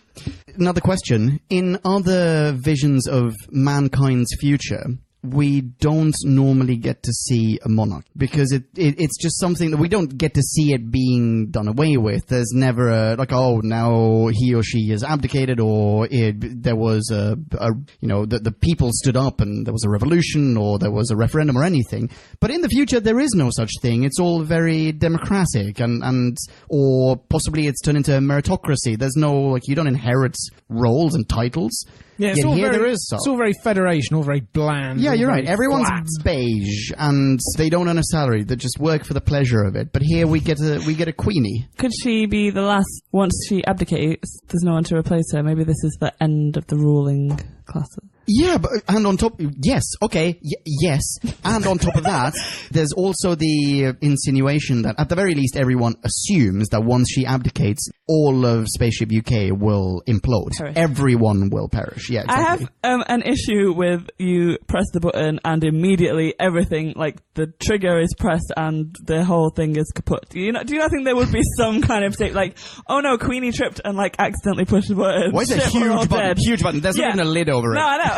Another question. In other visions of mankind's future, we don't normally get to see a monarch because it's just something that we don't get to see it being done away with. There's never now he or she has abdicated, or there was the people stood up and there was a revolution, or there was a referendum or anything. But in the future, there is no such thing. It's all very democratic and or possibly it's turned into a meritocracy. There's no, you don't inherit roles and titles. Yeah, it's Yet all here very, there is some. It's all very federation, all very bland. Yeah, you're right. very Everyone's flat. beige, and they don't earn a salary. They just work for the pleasure of it. But here we get a queenie. Could she be the last, once she abdicates, there's no one to replace her? Maybe this is the end of the ruling classes. Yeah, but and on top, yes, okay, yes, and on top of that, there's also the insinuation that at the very least everyone assumes that once she abdicates, all of Spaceship UK will implode. Perish. Everyone will perish. Yeah, exactly. I have an issue with you press the button and immediately everything, like the trigger is pressed and the whole thing is kaput. Do you not think there would be some kind of thing like, oh no, Queenie tripped and like accidentally pushed the button. Why is it a Shit, we're all huge button? dead. Huge button. There's not even a lid over it. No, I know.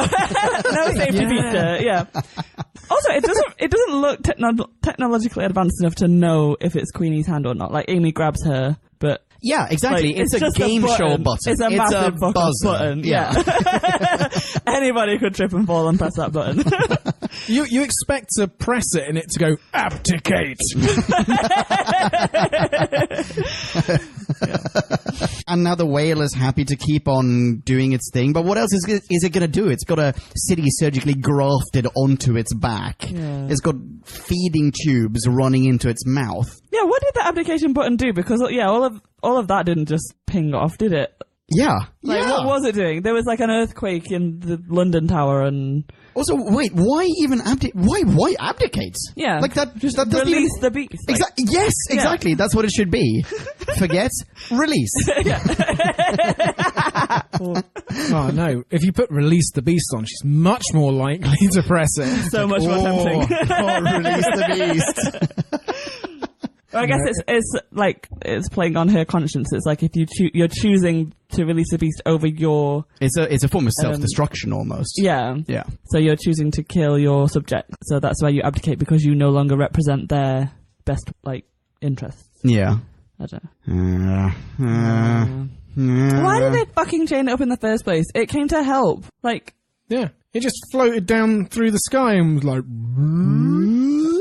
No safety feature. Yeah. Also, it doesn't look technologically advanced enough to know if it's Queenie's hand or not. Like Amy grabs her, but Yeah, exactly. like, it's a just game show button. It's a massive fucking buzzer. button. Yeah. Anybody could trip and fall and press that button. You expect to press it and it to go, abdicate. And now the whale is happy to keep on doing its thing, but what else is it going to do? It's got a city surgically grafted onto its back. Yeah. It's got feeding tubes running into its mouth. Yeah, what did the abdication button do? Because all of that didn't just ping off, did it? Yeah. Like, yeah. what was it doing? There was like an earthquake in the London Tower and... Also, wait, why even why abdicate? Yeah. Like that Just that doesn't release even... the beast. Like, Yes, exactly. That's what it should be. Forget, release. Oh no, if you put release the beast on, she's much more likely to press it. so much more tempting. Release the beast. Well, I guess it's playing on her conscience. It's like if you're choosing to release the beast over your... It's a form of self-destruction almost. Yeah. Yeah. So you're choosing to kill your subject. So that's why you abdicate, because you no longer represent their best, like, interests. Yeah. I don't know. Why did they fucking chain it up in the first place? It came to help. Like... Yeah, it just floated down through the sky and was like...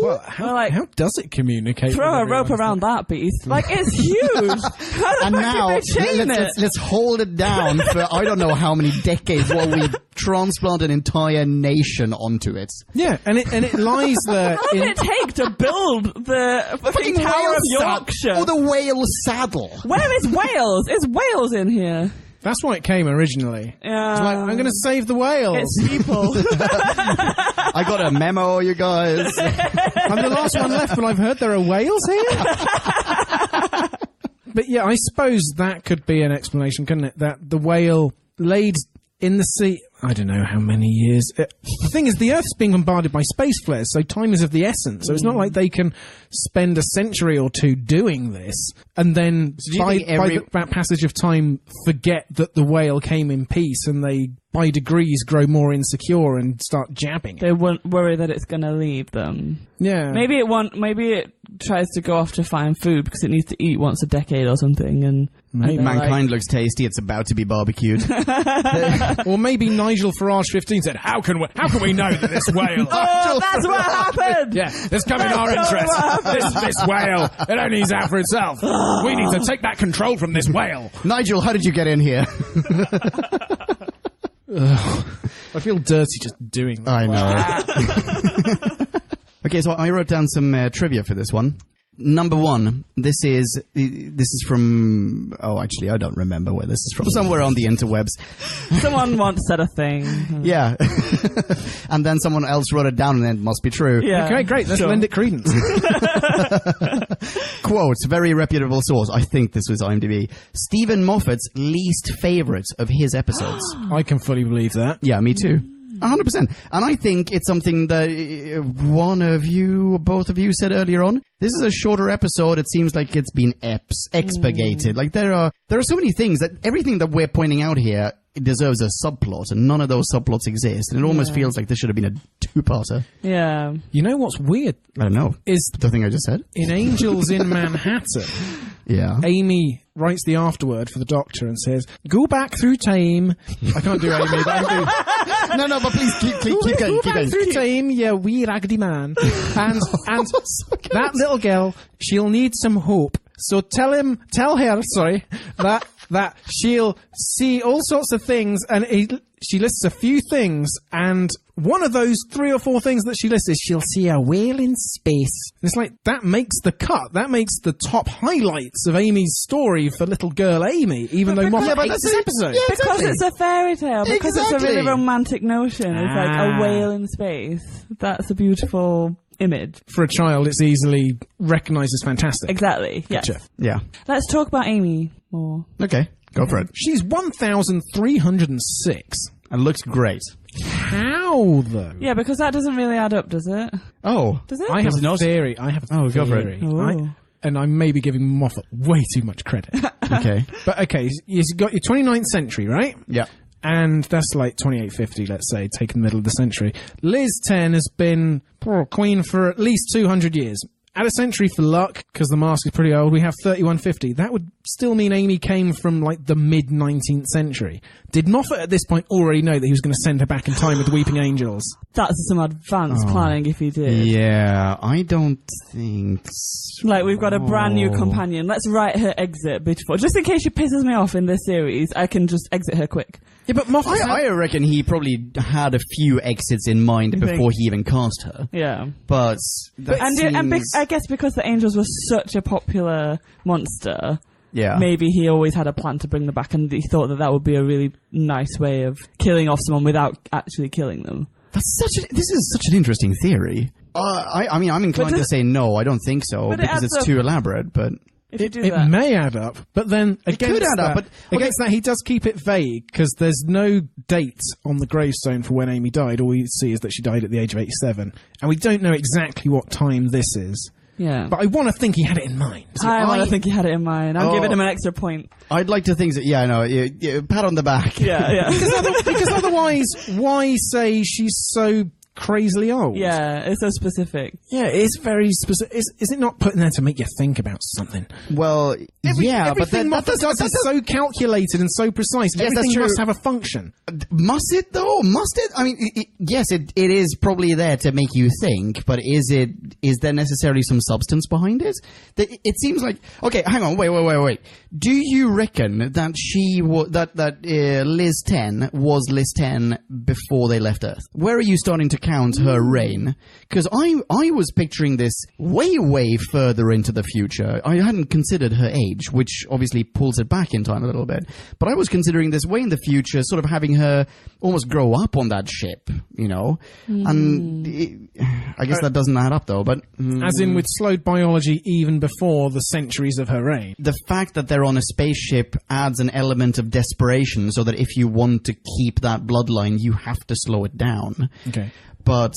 Well, how does it communicate? Throw a rope around that beast. Like, it's huge. How the fuck did they chain it? Let's hold it down for I don't know how many decades while we transplant an entire nation onto it. Yeah, and it lies there. How did it take to build the fucking Tower of Yorkshire? Or the whale saddle. Where is Wales? Is Wales in here? That's why it came originally. Yeah. It's like, I'm going to save the whales. It's people. I got a memo, you guys. I'm the last one left, but I've heard there are whales here. But yeah, I suppose that could be an explanation, couldn't it? That the whale laid in the sea... I don't know how many years. The thing is, the Earth's being bombarded by space flares, so time is of the essence. So it's not like they can spend a century or two doing this and then, by the passage of time, forget that the whale came in peace, and they, by degrees, grow more insecure and start jabbing it. They won't worry that it's going to leave them. Yeah. Maybe it tries to go off to find food because it needs to eat once a decade or something, and mankind looks tasty. It's about to be barbecued. Or maybe Nigel Farage 15 said, "How can we know that this whale?" Oh, that's what happened. Yeah, this come in our interest. This whale, it only is out for itself. We need to take that control from this whale. Nigel, how did you get in here? I feel dirty just doing that. I know. Okay, so I wrote down some trivia for this one. Number one, this is from... Oh, actually, I don't remember where this is from. Somewhere on the interwebs. Someone once said a thing. Yeah. And then someone else wrote it down, and then it must be true. Yeah. Okay, great. Let's lend it credence. Quote, very reputable source. I think this was IMDb. Stephen Moffat's least favourite of his episodes. I can fully believe that. Yeah, me too. 100%. And I think it's something that one of you, or both of you said earlier on. This is a shorter episode. It seems like it's been expurgated. Like there are so many things that everything that we're pointing out here deserves a subplot, and none of those subplots exist. And it almost feels like this should have been a two-parter. Yeah. You know what's weird? I don't know. Is the thing I just said? In Angels in Manhattan, yeah, Amy writes the afterword for the Doctor and says, "Go back through time." I can't do Amy, but I'm doing... No, but please keep going. Go back through time, you wee raggedy man. And that little girl, she'll need some hope. So tell her, that that she'll see all sorts of things, and she lists a few things, and one of those 3 or 4 things that she lists is she'll see a whale in space. And it's like, that makes the cut. That makes the top highlights of Amy's story for little girl Amy, even though Moffat hates this episode. Yeah, Because it's a fairy tale. Because it's a really romantic notion. It's like a whale in space. That's a beautiful image. For a child, it's easily recognised as fantastic. Exactly. Yes. Gotcha. Yeah. Let's talk about Amy more. Okay, go for it. She's 1,306. And looks great. How, though? Yeah, because that doesn't really add up, does it? Oh. Does it? I have a theory. I have a theory. go for it. And I may be giving Moffat way too much credit. Okay. But okay, you've got your 29th century, right? Yeah. And that's like 2850, let's say, taken the middle of the century. Liz 10 has been queen for at least 200 years. Add a century for luck, because the mask is pretty old, we have 3150. That would still mean Amy came from, like, the mid-19th century. Did Moffat at this point already know that he was going to send her back in time with the Weeping Angels? That's some advanced planning if he did. Yeah, I don't think so. Like, we've got a brand new companion. Let's write her exit before. Just in case she pisses me off in this series, I can just exit her quick. Yeah, but Moffat... I reckon he probably had a few exits in mind before he even cast her. Yeah. But I guess because the Angels were such a popular monster, yeah, maybe he always had a plan to bring them back, and he thought that would be a really nice way of killing off someone without actually killing them. this is such an interesting theory. I mean, I'm inclined to say no, I don't think so, because it's too elaborate, but... It may add up, but then against that, he does keep it vague, because there's no date on the gravestone for when Amy died. All we see is that she died at the age of 87, and we don't know exactly what time this is. Yeah. But I want to think he had it in mind. I want to think he had it in mind. I'm giving him an extra point. I'd like to think that, yeah, no, pat on the back. Yeah. because otherwise, why say she's so crazily old? Yeah, it's so specific. Yeah, it's very specific. Is it not put in there to make you think about something? Well, everything Moffat does is so calculated and so precise. Yes, Everything that's true. must have a function. Must it, though? Must it? I mean, yes, it is probably there to make you think, but is there necessarily some substance behind it? It seems like... Okay, hang on, wait. Do you reckon that Liz 10 was Liz 10 before they left Earth? Where are you starting to count her reign? Because I was picturing this way further into the future. I hadn't considered her age, which obviously pulls it back in time a little bit. But I was considering this way in the future, sort of having her almost grow up on that ship, you know? And I guess that doesn't add up, though. But As in with slowed biology even before the centuries of her reign. The fact that they're on a spaceship adds an element of desperation, so that if you want to keep that bloodline, you have to slow it down. Okay. But,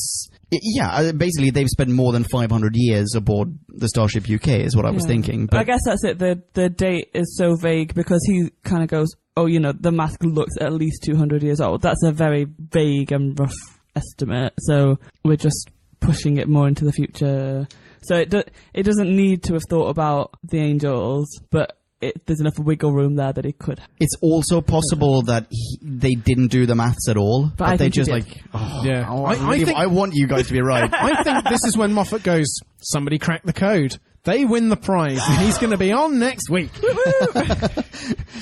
yeah, basically they've spent more than 500 years aboard the Starship UK, is what I was thinking. But I guess that's it. The date is so vague because he kind of goes, oh, you know, the mask looks at least 200 years old. That's a very vague and rough estimate. So we're just pushing it more into the future. So it doesn't need to have thought about the Angels, but there's enough wiggle room there that he could. it's also possible that they didn't do the maths at all, but I they think he just did. like, Yeah. I want you guys to be right. I think this is when Moffat goes, somebody cracked the code. They win the prize, and he's going to be on next week.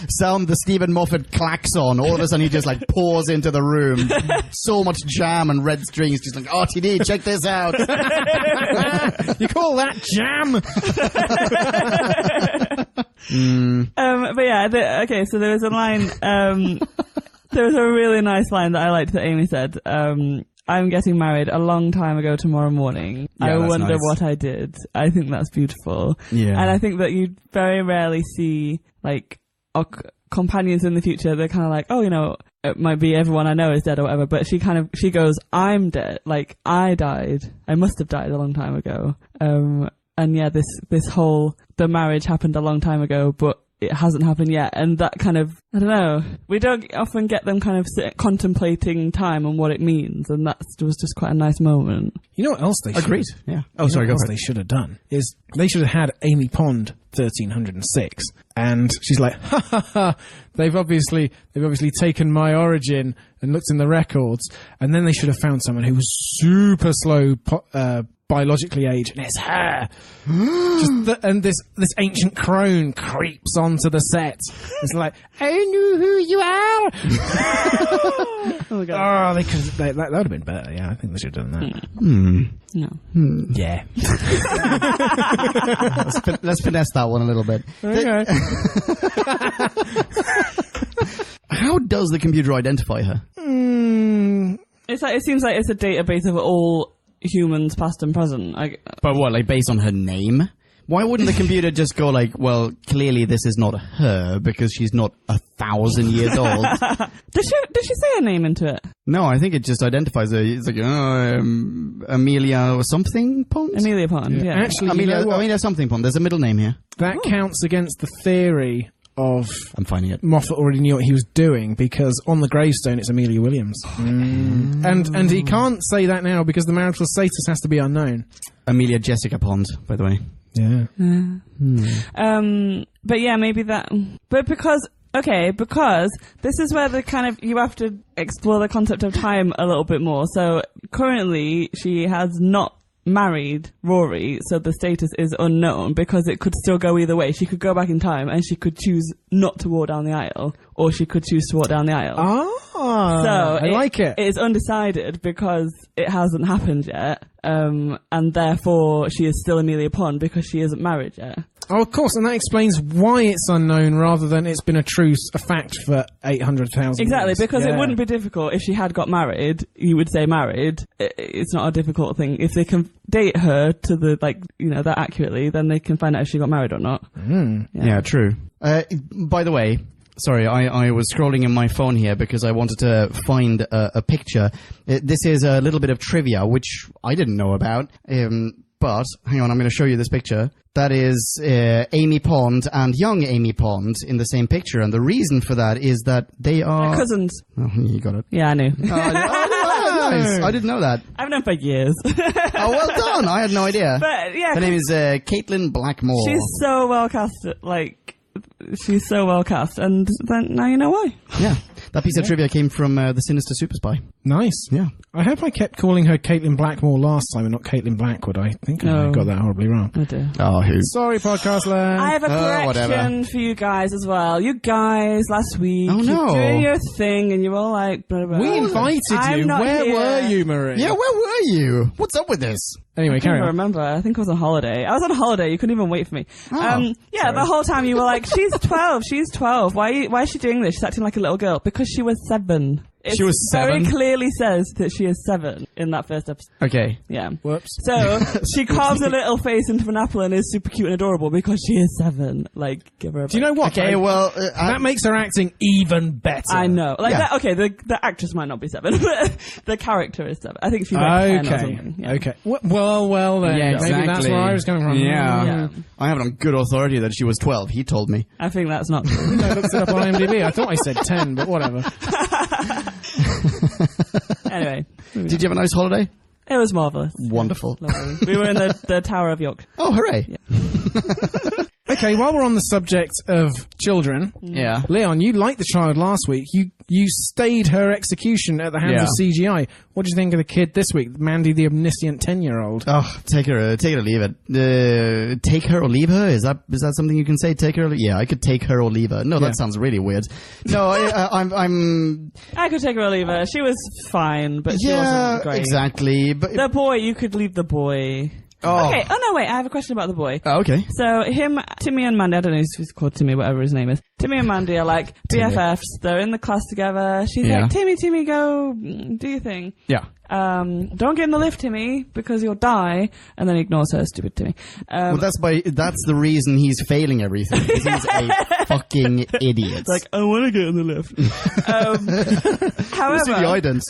Sound the Stephen Moffat klaxon. All of a sudden he just like pours into the room. So much jam and red strings. Just like, RTD, check this out. You call that jam? But yeah, okay, so there was a line, there was a really nice line that I liked that Amy said, I'm getting married a long time ago tomorrow morning. Yeah, I that's wonder nice. what I did. I think that's beautiful. Yeah. And I think that you very rarely see, like, our companions in the future. They're kind of like, oh, you know, it might be everyone I know is dead or whatever. But she goes, I'm dead. Like, I died. I must have died a long time ago. And yeah, this whole, the marriage happened a long time ago, but it hasn't happened yet. And that kind of, I don't know, we don't often get them kind of contemplating time and what it means. And that was just quite a nice moment. You know what else they should Agreed. Yeah. Oh, sorry, go for it. They should have done is they should have had Amy Pond 1306, and she's like, ha ha ha. They've obviously taken my origin and looked in the records, and then they should have found someone who was super slow biologically age, and it's her. And this ancient crone creeps onto the set. It's like, I know who you are. Oh my god. Oh, that would have been better. Yeah, I think they should have done that. No. Yeah. Let's finesse that one a little bit. Okay. How does the computer identify her? It's like, it seems like it's a database of all humans, past and present. But what, like based on her name? Why wouldn't the computer just go like, well, clearly this is not her because she's not 1,000 years old? Did she say her name into it? No, I think it just identifies her. It's like, Amelia or something Pond? Amelia Pond, yeah. Actually, Amelia something Pond. There's a middle name here. That counts against the theory of I'm finding it. Moffat already knew what he was doing because on the gravestone it's Amelia Williams. And he can't say that now because the marital status has to be unknown. Amelia Jessica Pond, by the way. Yeah. But yeah, maybe that. But because this is where the kind of, you have to explore the concept of time a little bit more. So currently she has not married Rory, so the status is unknown because it could still go either way. She could go back in time and she could choose not to walk down the aisle, or she could choose to walk down the aisle. So I like it. It is undecided because it hasn't happened yet, and therefore she is still Amelia Pond because she isn't married yet. Oh, of course, and that explains why it's unknown rather than it's been a fact for 800,000 Exactly, years. because it wouldn't be difficult if she had got married. You would say married. It's not a difficult thing. If they can date her to the, that accurately, then they can find out if she got married or not. Yeah, true. By the way, sorry, I was scrolling in my phone here because I wanted to find a picture. This is a little bit of trivia, which I didn't know about. But, hang on, I'm going to show you this picture. That is Amy Pond and young Amy Pond in the same picture. And the reason for that is that they are... They're cousins. Oh, you got it. Yeah, I knew. Nice. I didn't know that. I've known for years. Oh, well done. I had no idea. But, yeah. Her name is Caitlyn Blackmore. She's so well cast, she's so well cast, and then now you know why. Yeah. That piece of trivia came from the Sinister Super Spy. Nice. Yeah. I hope I kept calling her Caitlyn Blackmore last time and not Caitlyn Blackwood. I think I got that horribly wrong. I do. Oh, who? Sorry, podcast land. I have a correction for you guys as well. You guys, last week, you're doing your thing, and you're all like... Blah, blah, blah. We invited you. Where were you, Marie? Yeah, where were you? What's up with this? Anyway, carry on. I remember. I think I was on holiday. I was on holiday. You couldn't even wait for me. Sorry. The whole time you were like, she's 12. She's 12. Why is she doing this? She's acting like a little girl. Because she was 7. She was 7? Very clearly says that she is 7 in that first episode. Okay. Yeah. Whoops. So, she carves a little face into an apple and is super cute and adorable because she is 7. Give her a break. Do you know what? Okay, well... that makes her acting even better. I know. Yeah. The actress might not be 7, but the character is 7. I think she's 10 or something. Yeah. Okay. Well then. Yeah, exactly. Maybe that's where I was coming from. Yeah. I have it on good authority that she was 12. He told me. I think that's not true. I looked it up on IMDb. I thought I said 10, but whatever. Anyway. Did you have a nice holiday? It was marvellous. Wonderful. Lovely. We were in the Tower of York. Oh, hooray. Yeah. Okay, while we're on the subject of children, Yeah. Leon, you liked the child last week. You stayed her execution at the hands of CGI. What do you think of the kid this week, Mandy, the omniscient 10-year-old? Oh, take her or leave it. Take her or leave her? Is that something you can say? Take her? Yeah, I could take her or leave her. No, that sounds really weird. No, I could take her or leave her. She was fine, but she wasn't great. Exactly. But the boy, you could leave the boy. Oh. Okay. Oh no, wait. I have a question about the boy. Oh, okay. So Timmy and Mandy. I don't know if he's called Timmy, whatever his name is. Timmy and Mandy are like BFFs. They're in the class together. She's like, Timmy, go do your thing. Yeah. Don't get in the lift, Timmy, because you'll die. And then he ignores her, stupid Timmy. Well, that's the reason he's failing everything. He's a fucking idiot. It's like, I want to get in the lift. However, the idents.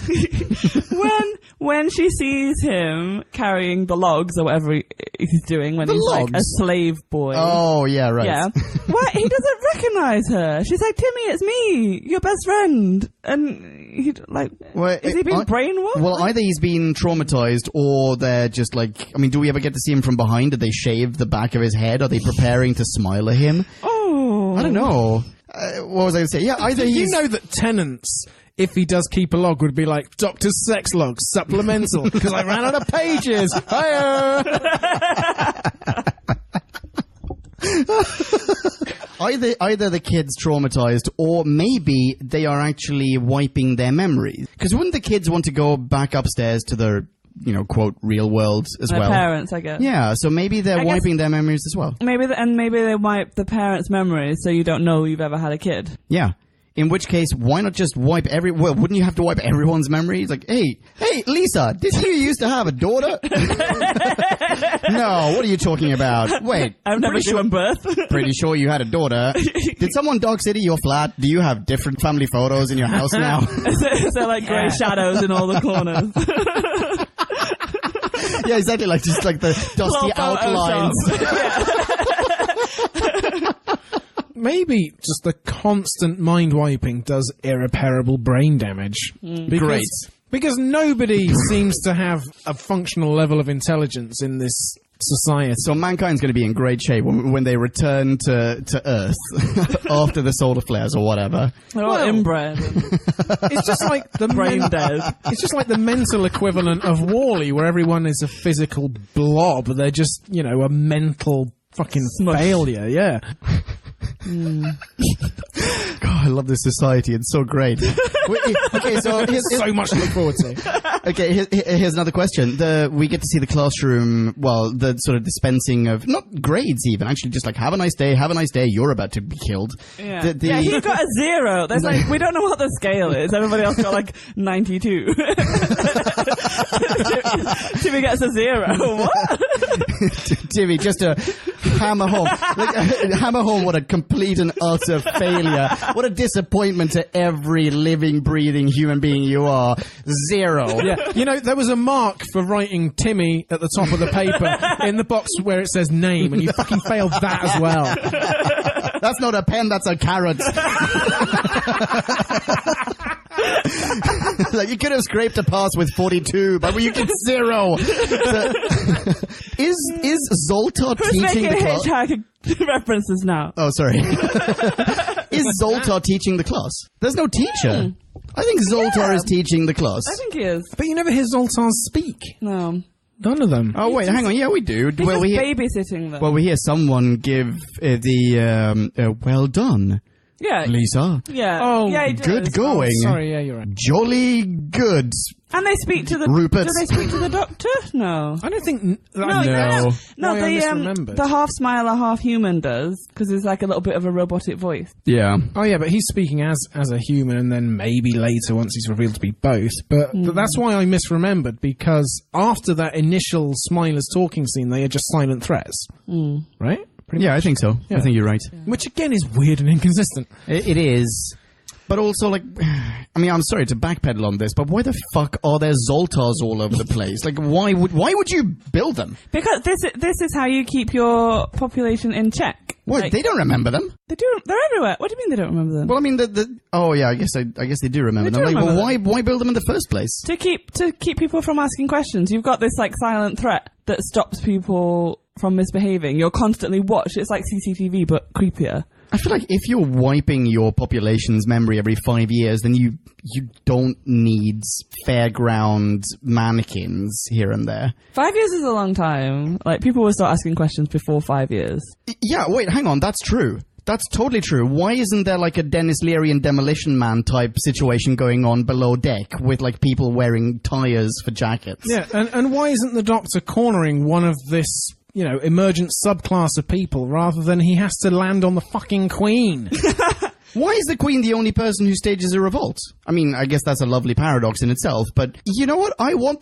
when she sees him carrying the logs or whatever he's doing when he's like a slave boy. Oh, yeah, right. Yeah. What? He doesn't recognize her. She's like, Timmy, it's me, your best friend. And he is he being brainwashed? Well, either he's been traumatized or they're just like, I mean, do we ever get to see him from behind? Did they shave the back of his head? Are they preparing to smile at him? Oh. I don't know. What was I going to say? Yeah, either You know that Tennant's if he does keep a log, would be like, Doctor's sex log, supplemental, because I ran out of pages. Hiya! Either the kid's traumatized, or maybe they are actually wiping their memories. Because wouldn't the kids want to go back upstairs to their, quote, real world as Their well? parents, I guess. Yeah, so maybe they're wiping their memories as well. Maybe they wipe the parents' memories so you don't know you've ever had a kid. Yeah. In which case, why not just wipe well, wouldn't you have to wipe everyone's memories? Like, hey, Lisa, did you used to have a daughter? No, what are you talking about? Wait. I've never given birth. Pretty sure you had a daughter. Did someone dog city your flat? Do you have different family photos in your house now? Is there like grey shadows in all the corners? Yeah, exactly. Like just like the dusty outlines. Maybe just the constant mind wiping does irreparable brain damage. Great. Because nobody seems to have a functional level of intelligence in this society. So mankind's going to be in great shape when they return to Earth after the solar flares or whatever. They're all inbred. It's just like the Brain dead. It's just like the mental equivalent of WALL-E, where everyone is a physical blob. They're just, a mental fucking failure. Yeah. God, I love this society. It's so great. Okay, so here's so much to look forward to. Okay, here's another question. We get to see the classroom, well, the sort of dispensing of, not grades even, actually just like, have a nice day, you're about to be killed. Yeah, he got a 0. There's like, we don't know what the scale is. Everybody else got like 92. Timmy gets a 0. What? Timmy, just to hammer home what a complete and utter failure. What a disappointment to every living, breathing human being you are. 0. Yeah, there was a mark for writing Timmy at the top of the paper in the box where it says name, and you fucking failed that as well. That's not a pen, that's a carrot. Like, you could have scraped a pass with 42, but you get 0. So, is Zoltar teaching the class? Hitchhiker references now. Oh, sorry. Is Zoltar teaching the class? There's no teacher. I think Zoltar is teaching the class. I think he is. But you never hear Zoltar speak. No. None of them. Oh, wait, hang on. Yeah, we do. He's just babysitting them. Well, we hear someone give the well done. Yeah. Lisa. Yeah. Oh, yeah, he good does. going. Oh, sorry, yeah, you're right. Jolly good. And they speak to the... Rupert. Do they speak to the doctor? No. I don't think... No, the the half smiler, half human does, because there's like a little bit of a robotic voice. Yeah. Oh, yeah, but he's speaking as a human, and then maybe later, once he's revealed to be both. But that's why I misremembered, because after that initial Smilers talking scene, they are just silent threats. Right? Yeah, I think so. Yeah. I think you're right. Which, again, is weird and inconsistent. It is. But also, like, I mean, I'm sorry to backpedal on this, but why the fuck are there Zoltars all over the place? Like, why would you build them? Because this is how you keep your population in check. What? Like, they don't remember them? They do. They're everywhere. What do you mean they don't remember them? Well, I mean, oh yeah, I guess they do remember them. Like, well, why build them in the first place? To keep people from asking questions. You've got this like silent threat that stops people from misbehaving. You're constantly watched. It's like CCTV, but creepier. I feel like if you're wiping your population's memory every 5 years, then you don't need fairground mannequins here and there. 5 years is a long time. Like, people will start asking questions before 5 years. Yeah, wait, hang on, that's true. That's totally true. Why isn't there like a Denis Leary and Demolition Man type situation going on below deck with like people wearing tires for jackets? Yeah, and why isn't the Doctor cornering one of this, emergent subclass of people rather than he has to land on the fucking Queen? Why is the Queen the only person who stages a revolt? I mean, I guess that's a lovely paradox in itself, but you know what? I want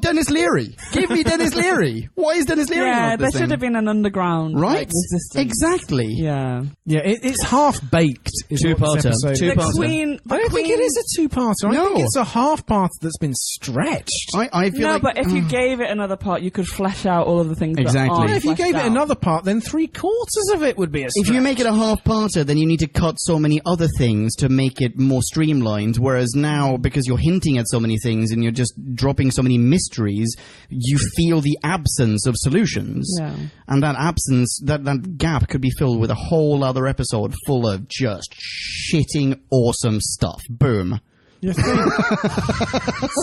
Denis Leary. Give me Denis Leary. Why is Denis Leary not there this should have been an underground resistance. Exactly. Yeah. Yeah, it's half-baked. Two-parter. The Queen... I don't think it is a two-parter. No. I think it's a half-part that's been stretched. I feel like... but if you gave it another part, you could flesh out all of the things Exactly. that aren't If you fleshed gave it out. another part, then 3/4 of it would be a stretch. If you make it a half-parter, then you need to cut so many other things to make it more streamlined, whereas now, because you're hinting at so many things and you're just dropping so many mysteries, you feel the absence of solutions. Yeah. And that absence, that gap could be filled with a whole other episode full of just shitting awesome stuff. Boom. You think?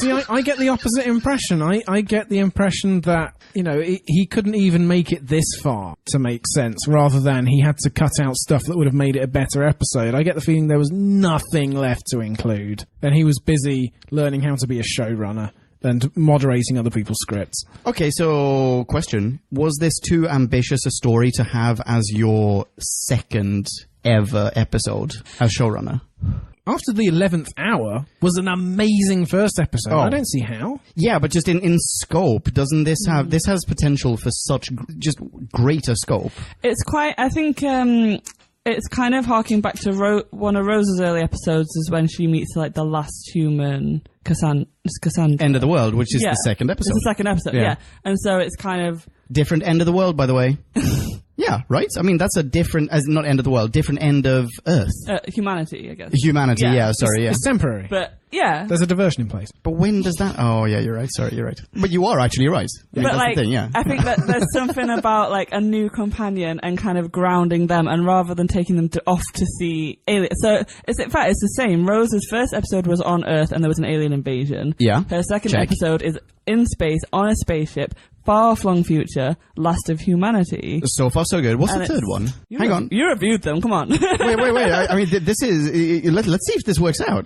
See, I get the opposite impression. I get the impression that, you know, he couldn't even make it this far to make sense, rather than he had to cut out stuff that would have made it a better episode. I get the feeling there was nothing left to include, and he was busy learning how to be a showrunner and moderating other people's scripts. Okay, so question. Was this too ambitious a story to have as your second ever episode as showrunner? After the 11th Hour was an amazing first episode. Oh. I don't see how. Yeah, but just in scope, doesn't this have... This has potential for such just greater scope. It's quite... I think it's kind of harking back to one of Rose's early episodes is when she meets, like, the last human... Cassandra. End of the World, which is Yeah. the second episode. It's the second episode, yeah. And so it's kind of... Different end of the world, by the way. Yeah, right? I mean, that's a different... not end of the world, different end of Earth. humanity, I guess. Humanity, yeah, sorry, yeah. It's temporary. But, yeah. There's a diversion in place. But when does that... Oh, yeah, you're right. Sorry, you're right. But you are actually right. I mean, But, that's like, the thing, yeah. I think that there's something about, like, a new companion and kind of grounding them, and rather than taking them off to see aliens. So, in fact, it's the same. Rose's first episode was on Earth, and there was an alien invasion. Yeah. Her second Check. episode is in space, on a spaceship, far-flung future, last of humanity. So far, so good. What's And the third one? Hang on. You reviewed them, come on. Wait. I mean, this is... Let's see if this works out.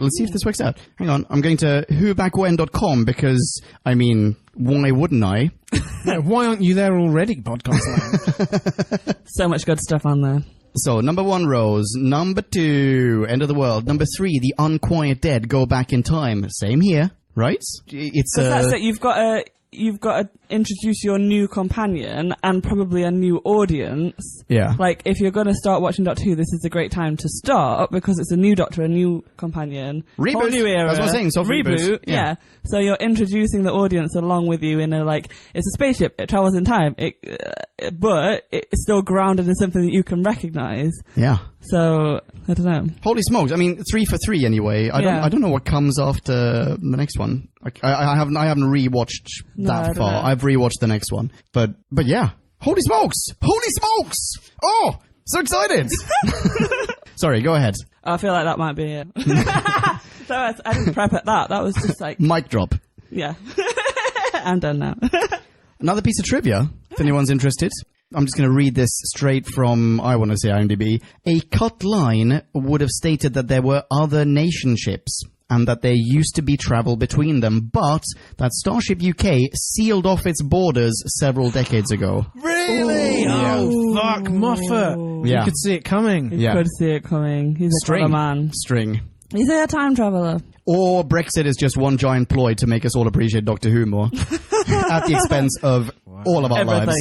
Hang on. I'm going to whobackwhen.com because, I mean, why wouldn't I? Yeah, why aren't you there already, podcast land? So much good stuff on there. So, number 1, Rose. Number 2, End of the World. Number 3, The Unquiet Dead Go Back in Time. Same here, right? It's That's it. You've got to introduce your new companion and probably a new audience. Yeah. Like, if you're going to start watching Doctor Who, this is a great time to start because it's a new Doctor, a new companion. Reboot. Whole new era. That's what I'm saying, soft reboot. Yeah. So you're introducing the audience along with you in a, like, it's a spaceship, it travels in time, but it's still grounded in something that you can recognize. Yeah. So, I don't know. Holy smokes. I mean, 3 for 3 anyway. I don't know what comes after the next one. I haven't rewatched that far. I've rewatched the next one. But yeah. Holy smokes! Oh! So excited! Sorry, go ahead. I feel like that might be it. So I didn't prep at that. That was just like... Mic drop. Yeah. I'm done now. Another piece of trivia, if anyone's interested. I'm just going to read this straight from, I want to say IMDb. A cut line would have stated that there were other nation ships and that there used to be travel between them, but that Starship UK sealed off its borders several decades ago. Really? Oh, fuck, Moffat. Yeah. You could see it coming. You could see it coming. He's a clever man. String. He's a time traveller. Or Brexit is just one giant ploy to make us all appreciate Doctor Who more. At the expense of all of our lives.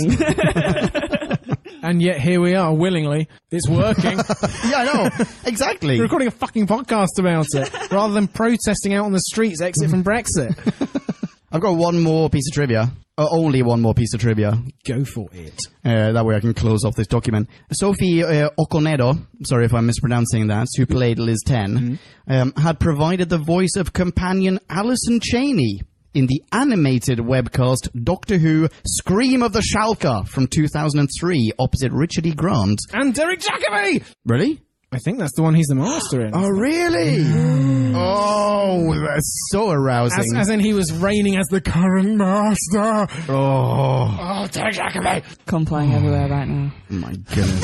And yet here we are, willingly. It's working. Yeah, I know. Exactly. We're recording a fucking podcast about it, rather than protesting out on the streets, exit from Brexit. I've got one more piece of trivia. Only one more piece of trivia. Go for it. That way I can close off this document. Sophie Okonedo, sorry if I'm mispronouncing that, who played Liz 10, had provided the voice of companion Alison Cheney in the animated webcast Doctor Who Scream of the Shalka from 2003 opposite Richard E. Grant. And Derek Jacobi! Really? I think that's the one he's the master in. Oh, really? Oh, that's so arousing. As in he was reigning as the current master. Oh, Derek Jacobi! Complying everywhere right now. My goodness.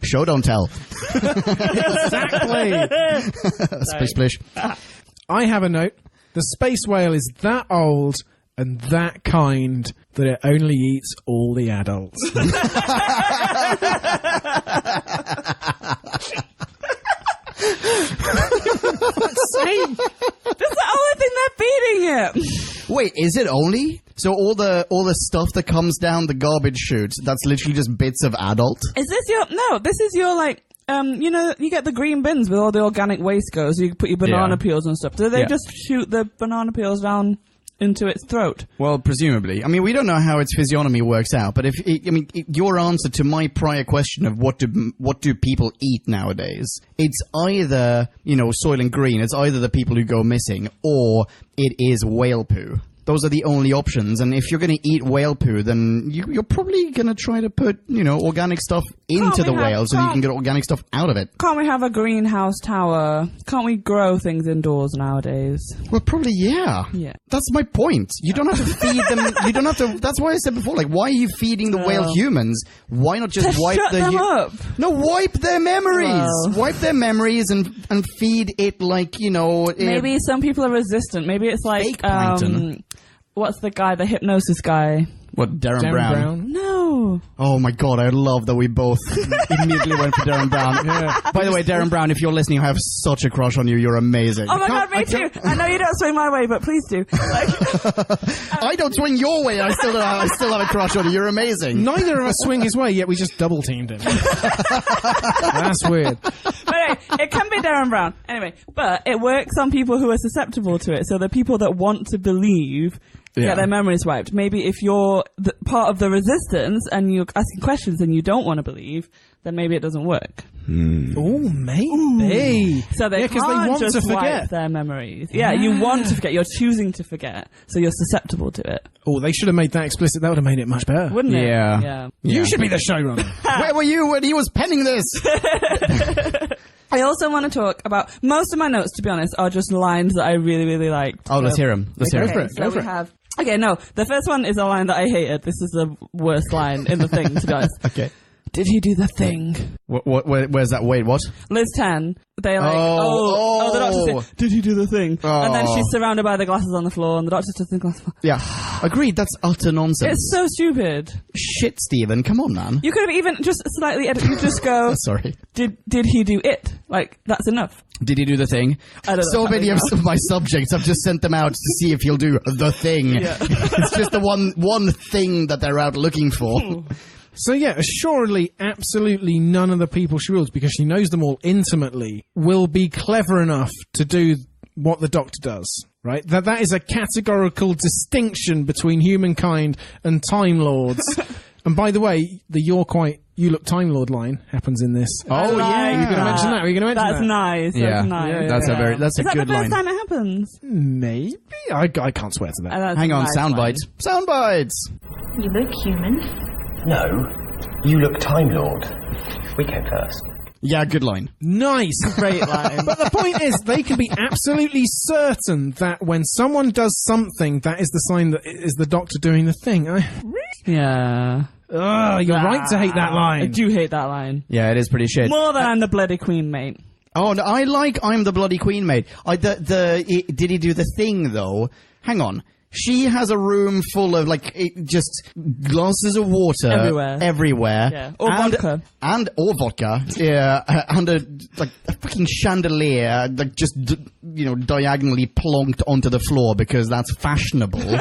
Show, don't tell. Exactly. Splish, splish. I have a note. The space whale is that old and that kind that it only eats all the adults. That's the only thing they're feeding him. Wait, is it only? So all the stuff that comes down the garbage chute, that's literally just bits of adult? Is this your... No, this is your, like... you know, you get the green bins with all the organic waste goes. You put your banana peels and stuff. Do they just shoot the banana peels down into its throat? Well, presumably. I mean, we don't know how its physiognomy works out, but your answer to my prior question of what do people eat nowadays, it's either, Soylent Green, it's either the people who go missing, or it is whale poo. those are the only options. And if you're going to eat whale poo, then you're probably going to try to put, organic stuff into the whale so you can get organic stuff out of it. Can't we have a greenhouse tower? Can't we grow things indoors nowadays? Well, probably, yeah. Yeah. That's my point. You don't have to feed them. You don't have to. That's why I said before, like, why are you feeding the whale humans? Why not just wipe shut them up? No, wipe their memories. Well. Wipe their memories and feed it like, Maybe some people are resistant. Maybe it's like, fake plankton. What's the guy, the hypnosis guy? What, Darren Brown? No. Oh my god, I love that we both immediately went for Darren Brown. Yeah. By the way, Darren Brown, if you're listening, I have such a crush on you. You're amazing. Oh my god, me too. I know you don't swing my way, but please do. I don't swing your way. I still have a crush on you. You're amazing. Neither of us swing his way, yet we just double teamed him. That's weird. But anyway, it can be Darren Brown. Anyway, but it works on people who are susceptible to it. So the people that want to believe get their memories wiped. Maybe if you're part of the resistance and you're asking questions and you don't want to believe, then maybe it doesn't work. Oh, maybe. So they because can't they want just to forget wipe their memories. Yeah, you want to forget. You're choosing to forget, so you're susceptible to it. Oh, they should have made that explicit. That would have made it much better. Wouldn't it? Yeah. You should be the showrunner. Where were you when he was penning this? I also want to talk about, most of my notes, to be honest, are just lines that I really, really liked. Oh, let's hear him. Let's hear him. So we have... Okay, no. The first one is a line that I hated. This is the worst line in the thing, to be honest. Okay. Did he do the thing? Where's that? Wait, what? Liz 10. They like, the doctor said, did he do the thing? And then she's surrounded by the glasses on the floor, and the doctor just in the glasses. Yeah. Agreed, that's utter nonsense. It's so stupid. Shit, Stephen, come on, man. You could have even just slightly edited, you just go, Sorry. Did he do it? Like, that's enough. Did he do the thing? I don't know. So many of my subjects, I've just sent them out to see if he'll do the thing. Yeah. It's just the one thing that they're out looking for. So yeah, assuredly, absolutely none of the people she rules, because she knows them all intimately, will be clever enough to do what the Doctor does, right? That is a categorical distinction between humankind and Time Lords. And by the way, the you look Time Lord line happens in this. Oh yeah, you're going to mention that? Are you going to mention That's that? nice. Yeah, That's nice. That's a Is that good the first line. time it happens? Maybe. I can't swear to that. Hang on, sound bites. Sound bites. You look human. No, you look Time Lord. We came first. Yeah, good line. Nice. Great line. But the point is, they can be absolutely certain that when someone does something, that is the sign that it is the Doctor doing the thing. Yeah. You're right to hate that line. I do hate that line. Yeah, it is pretty shit. More than I'm the bloody queen, mate. Oh, no, I'm the bloody queen, mate. Did he do the thing, though? Hang on. She has a room full of, just glasses of water. Everywhere. Yeah. Or vodka. Or vodka. Yeah. And a fucking chandelier, diagonally plonked onto the floor because that's fashionable.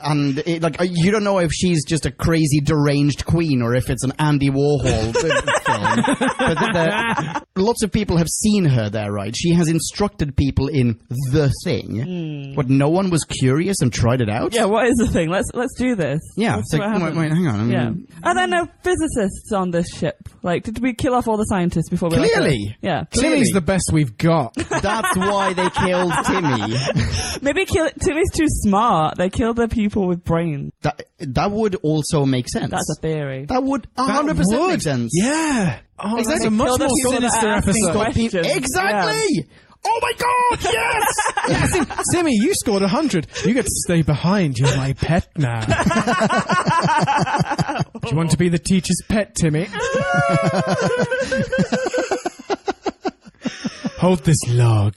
And you don't know if she's just a crazy deranged queen or if it's an Andy Warhol film. But lots of people have seen her there, right? She has instructed people in the thing. But no one was curious and tried it out? Yeah, what is the thing? Let's do this. Yeah. Let's see what happens. Wait, hang on. Are there no physicists on this ship? Did we kill off all the scientists before we Clearly. Yeah. Timmy's the best we've got. That's why they killed Timmy. Maybe Timmy's too smart. They killed the people with brains. That would also make sense. That's a theory. That would 100% make sense. Yeah. Oh, Exactly. that's a much Kill the more people that sinister are asking episode. questions. Exactly! Yeah. Oh my god, yes! Timmy, you scored 100. You get to stay behind. You're my pet now. Do you want to be the teacher's pet, Timmy? Hold this log.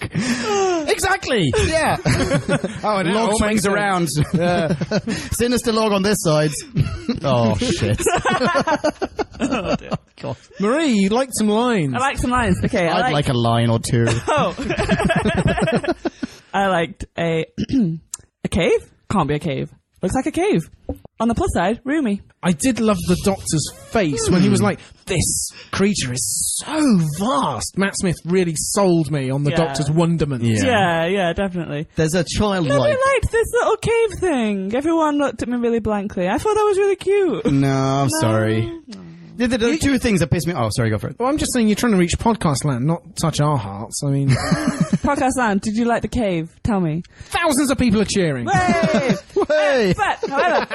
Exactly! Yeah. Log swings around. Sinister log on this side. Oh, shit. Oh, dear. God. Marie, you liked some lines. I like some lines. Okay, I'd like a line or two. Oh. I liked a cave? Can't be a cave. Looks like a cave. On the plus side, roomy. I did love the Doctor's face when he was like, this creature is so vast. Matt Smith really sold me on the Doctor's wonderment. Yeah, definitely. There's a childlike... I liked this little cave thing. Everyone looked at me really blankly. I thought that was really cute. No, I'm sorry. There are two things that piss me off. Oh, sorry, go for it. Well, I'm just saying you're trying to reach podcast land, not touch our hearts. I mean, Podcast Land, did you like the cave? Tell me. thousands of people are cheering. Hey! Hey! But, however,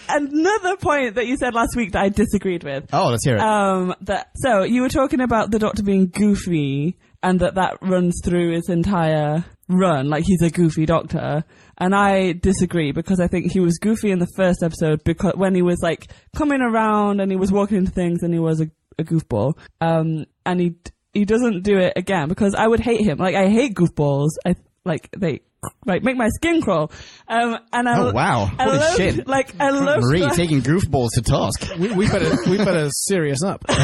another point that you said last week that I disagreed with. Oh, let's hear it. So you were talking about the Doctor being goofy, and that runs through his entire run, like he's a goofy Doctor. And I disagree, because I think he was goofy in the first episode because when he was like coming around and he was walking into things and he was a goofball. And he doesn't do it again, because I would hate him. Like, I hate goofballs. They make my skin crawl. Oh wow! Holy shit! Like, I love Marie taking goofballs to task. We better serious up. But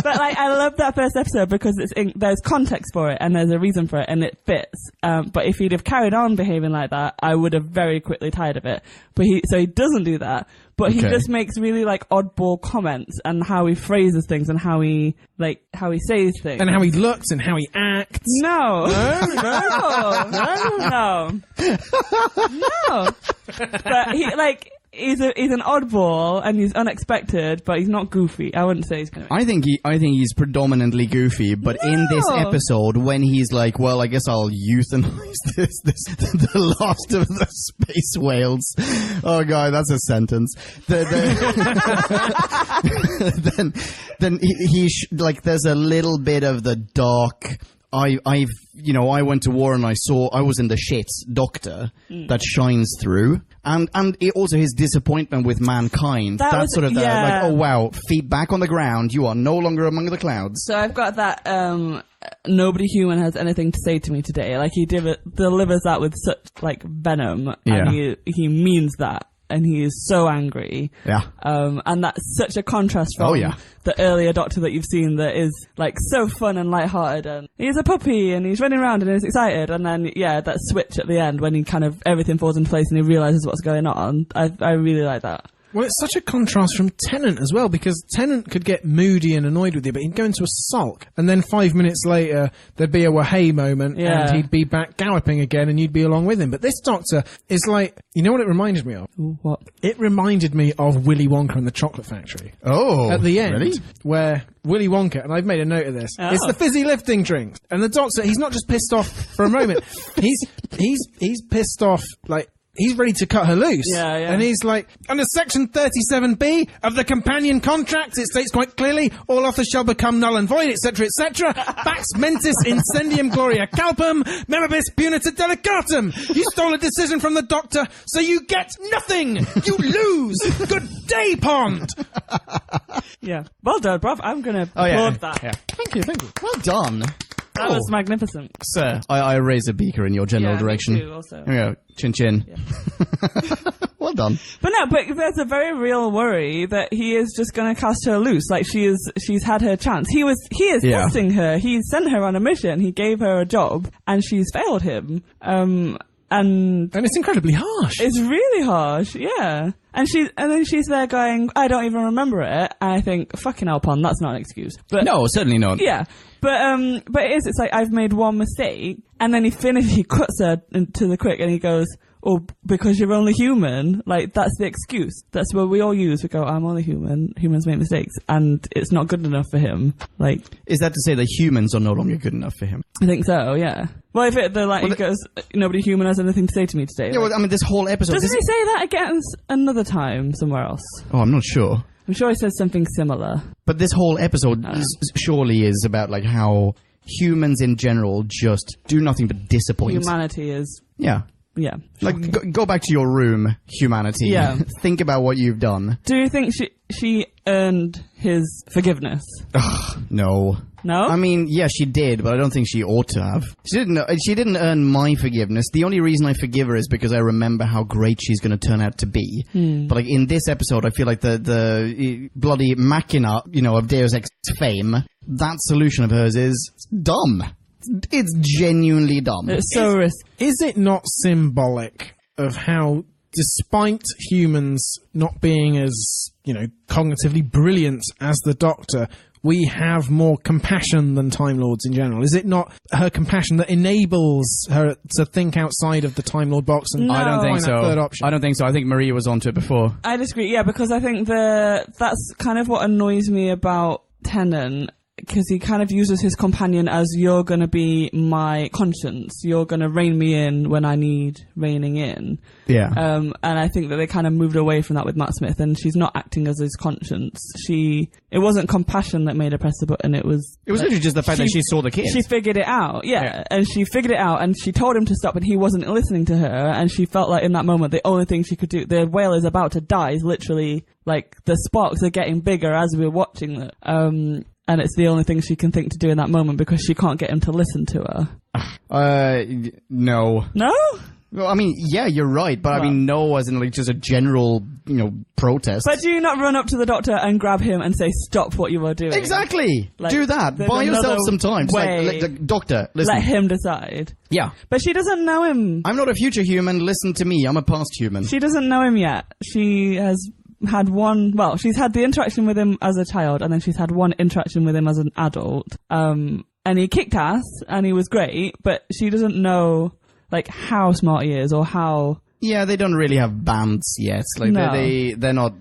like, I love that first episode because there's context for it and there's a reason for it and it fits. But if he'd have carried on behaving like that, I would have very quickly tired of it. But he doesn't do that. But he just makes really like oddball comments and how he phrases things and how he says things And how he looks and how he acts. No. But he's an oddball and he's unexpected, but he's not goofy. I wouldn't say he's kind of. I think he's predominantly goofy, but in this episode, when he's like, "Well, I guess I'll euthanize the last of the space whales." Oh god, that's a sentence. Then there's a little bit of the dark. I went to war and I was in the shits Doctor that shines through. And also his disappointment with mankind. That's sort of like, oh wow, feet back on the ground, you are no longer among the clouds. So I've got that, nobody human has anything to say to me today. Like, he delivers that with such, like, venom. Yeah. And he means that. And he is so angry. Yeah. And that's such a contrast from the earlier Doctor that you've seen that is, like, so fun and lighthearted. And he's a puppy and he's running around and he's excited. And then, that switch at the end when he kind of, everything falls into place and he realises what's going on. I really like that. Well, it's such a contrast from Tennant as well, because Tennant could get moody and annoyed with you, but he'd go into a sulk, and then 5 minutes later, there'd be a wahey moment, and he'd be back galloping again, and you'd be along with him. But this Doctor is like, you know what it reminded me of? Ooh, what? It reminded me of Willy Wonka and the Chocolate Factory. Oh, at the end, really? Where Willy Wonka, and I've made a note of this, it's the fizzy lifting drinks, and the Doctor, he's not just pissed off for a moment, he's pissed off, like, he's ready to cut her loose. Yeah. And he's like, under Section 37B of the Companion Contract, it states quite clearly, all offers shall become null and void, etc., etc. Pax mentis incendium gloria calpum, memoribus punita delicatum. You stole a decision from the Doctor, so you get nothing. You lose. Good day, Pond. Yeah. Well done, bruv. I'm going to applaud that. Yeah. Thank you. Well done. That was magnificent. Sir, I raise a beaker in your general direction. Me too, also. Here we go. Chin chin. Yeah. Well done. But there's a very real worry that he is just going to cast her loose. Like, she's had her chance. He is testing her. He sent her on a mission. He gave her a job, and she's failed him. And it's incredibly harsh. It's really harsh, yeah. And then she's there going, I don't even remember it. And I think, fucking hell, Pond, that's not an excuse. But no, certainly not. Yeah. But it's like, I've made one mistake. And then he cuts her to the quick and he goes, oh, because you're only human. Like, that's the excuse. That's what we all use. We go, I'm only human. Humans make mistakes. And it's not good enough for him. Like, is that to say that humans are no longer good enough for him? I think so, yeah. Well, if he goes, nobody human has anything to say to me today. Yeah, well, I mean, this whole episode... Doesn't he say that again another time somewhere else? Oh, I'm not sure. I'm sure he says something similar. But this whole episode surely is about, like, how humans in general just do nothing but disappoint. Humanity is... Yeah. Yeah. Like, go back to your room, humanity. Yeah. Think about what you've done. Do you think she earned his forgiveness? No. No? I mean, yeah, she did, but I don't think she ought to have. She didn't earn my forgiveness. The only reason I forgive her is because I remember how great she's going to turn out to be. But, like, in this episode, I feel like the bloody machina, of Deus Ex fame, that solution of hers is dumb. It's genuinely dumb. It's so risky. Is it not symbolic of how, despite humans not being as, cognitively brilliant as the Doctor, we have more compassion than Time Lords in general? Is it not her compassion that enables her to think outside of the Time Lord box and No. I don't think find that third so. option? I don't think so. I think Maria was onto it before. I disagree, yeah, because I think that's kind of what annoys me about Tennant, because he kind of uses his companion as, you're going to be my conscience, you're going to rein me in when I need reining in. Yeah. And I think that they kind of moved away from that with Matt Smith, and she's not acting as his conscience. It wasn't compassion that made her press the button, it was literally just the fact that she saw the kids. She figured it out, yeah. And she figured it out, and she told him to stop, and he wasn't listening to her, and she felt like in that moment the only thing she could do, the whale is about to die, is literally, like, the sparks are getting bigger as we're watching it. And it's the only thing she can think to do in that moment because she can't get him to listen to her. No. No? Well, I mean, yeah, you're right, but I mean, no as in, like, just a general, protest. But do you not run up to the Doctor and grab him and say, stop what you are doing? Exactly! Like, do that. there's Buy yourself another some time. Just way. like, Doctor, listen. Let him decide. Yeah. But she doesn't know him. I'm not a future human, listen to me, I'm a past human. She doesn't know him yet. She has had she's had the interaction with him as a child, and then she's had one interaction with him as an adult. And he kicked ass, and he was great, but she doesn't know, like, how smart he is, or how... Yeah, they don't really have bands yet. Like, No. they're not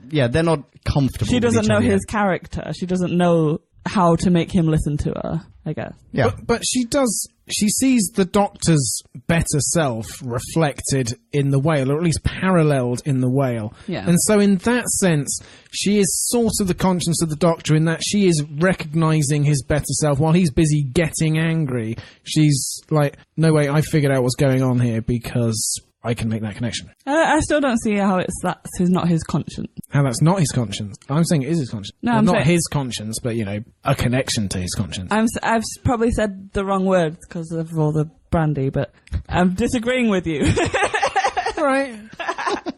comfortable She with doesn't each know other his yet. character. She doesn't know how to make him listen to her, I guess. Yeah. But she does. She sees the Doctor's better self reflected in the whale, or at least paralleled in the whale. Yeah. And so in that sense, she is sort of the conscience of the Doctor in that she is recognising his better self while he's busy getting angry. She's like, no, wait, I figured out what's going on here because I can make that connection. I still don't see how that's not his conscience. How that's not his conscience. I'm saying it is his conscience. No, Well, I'm not saying- his conscience, but, a connection to his conscience. I've probably said the wrong words because of all the brandy, but I'm disagreeing with you. All right.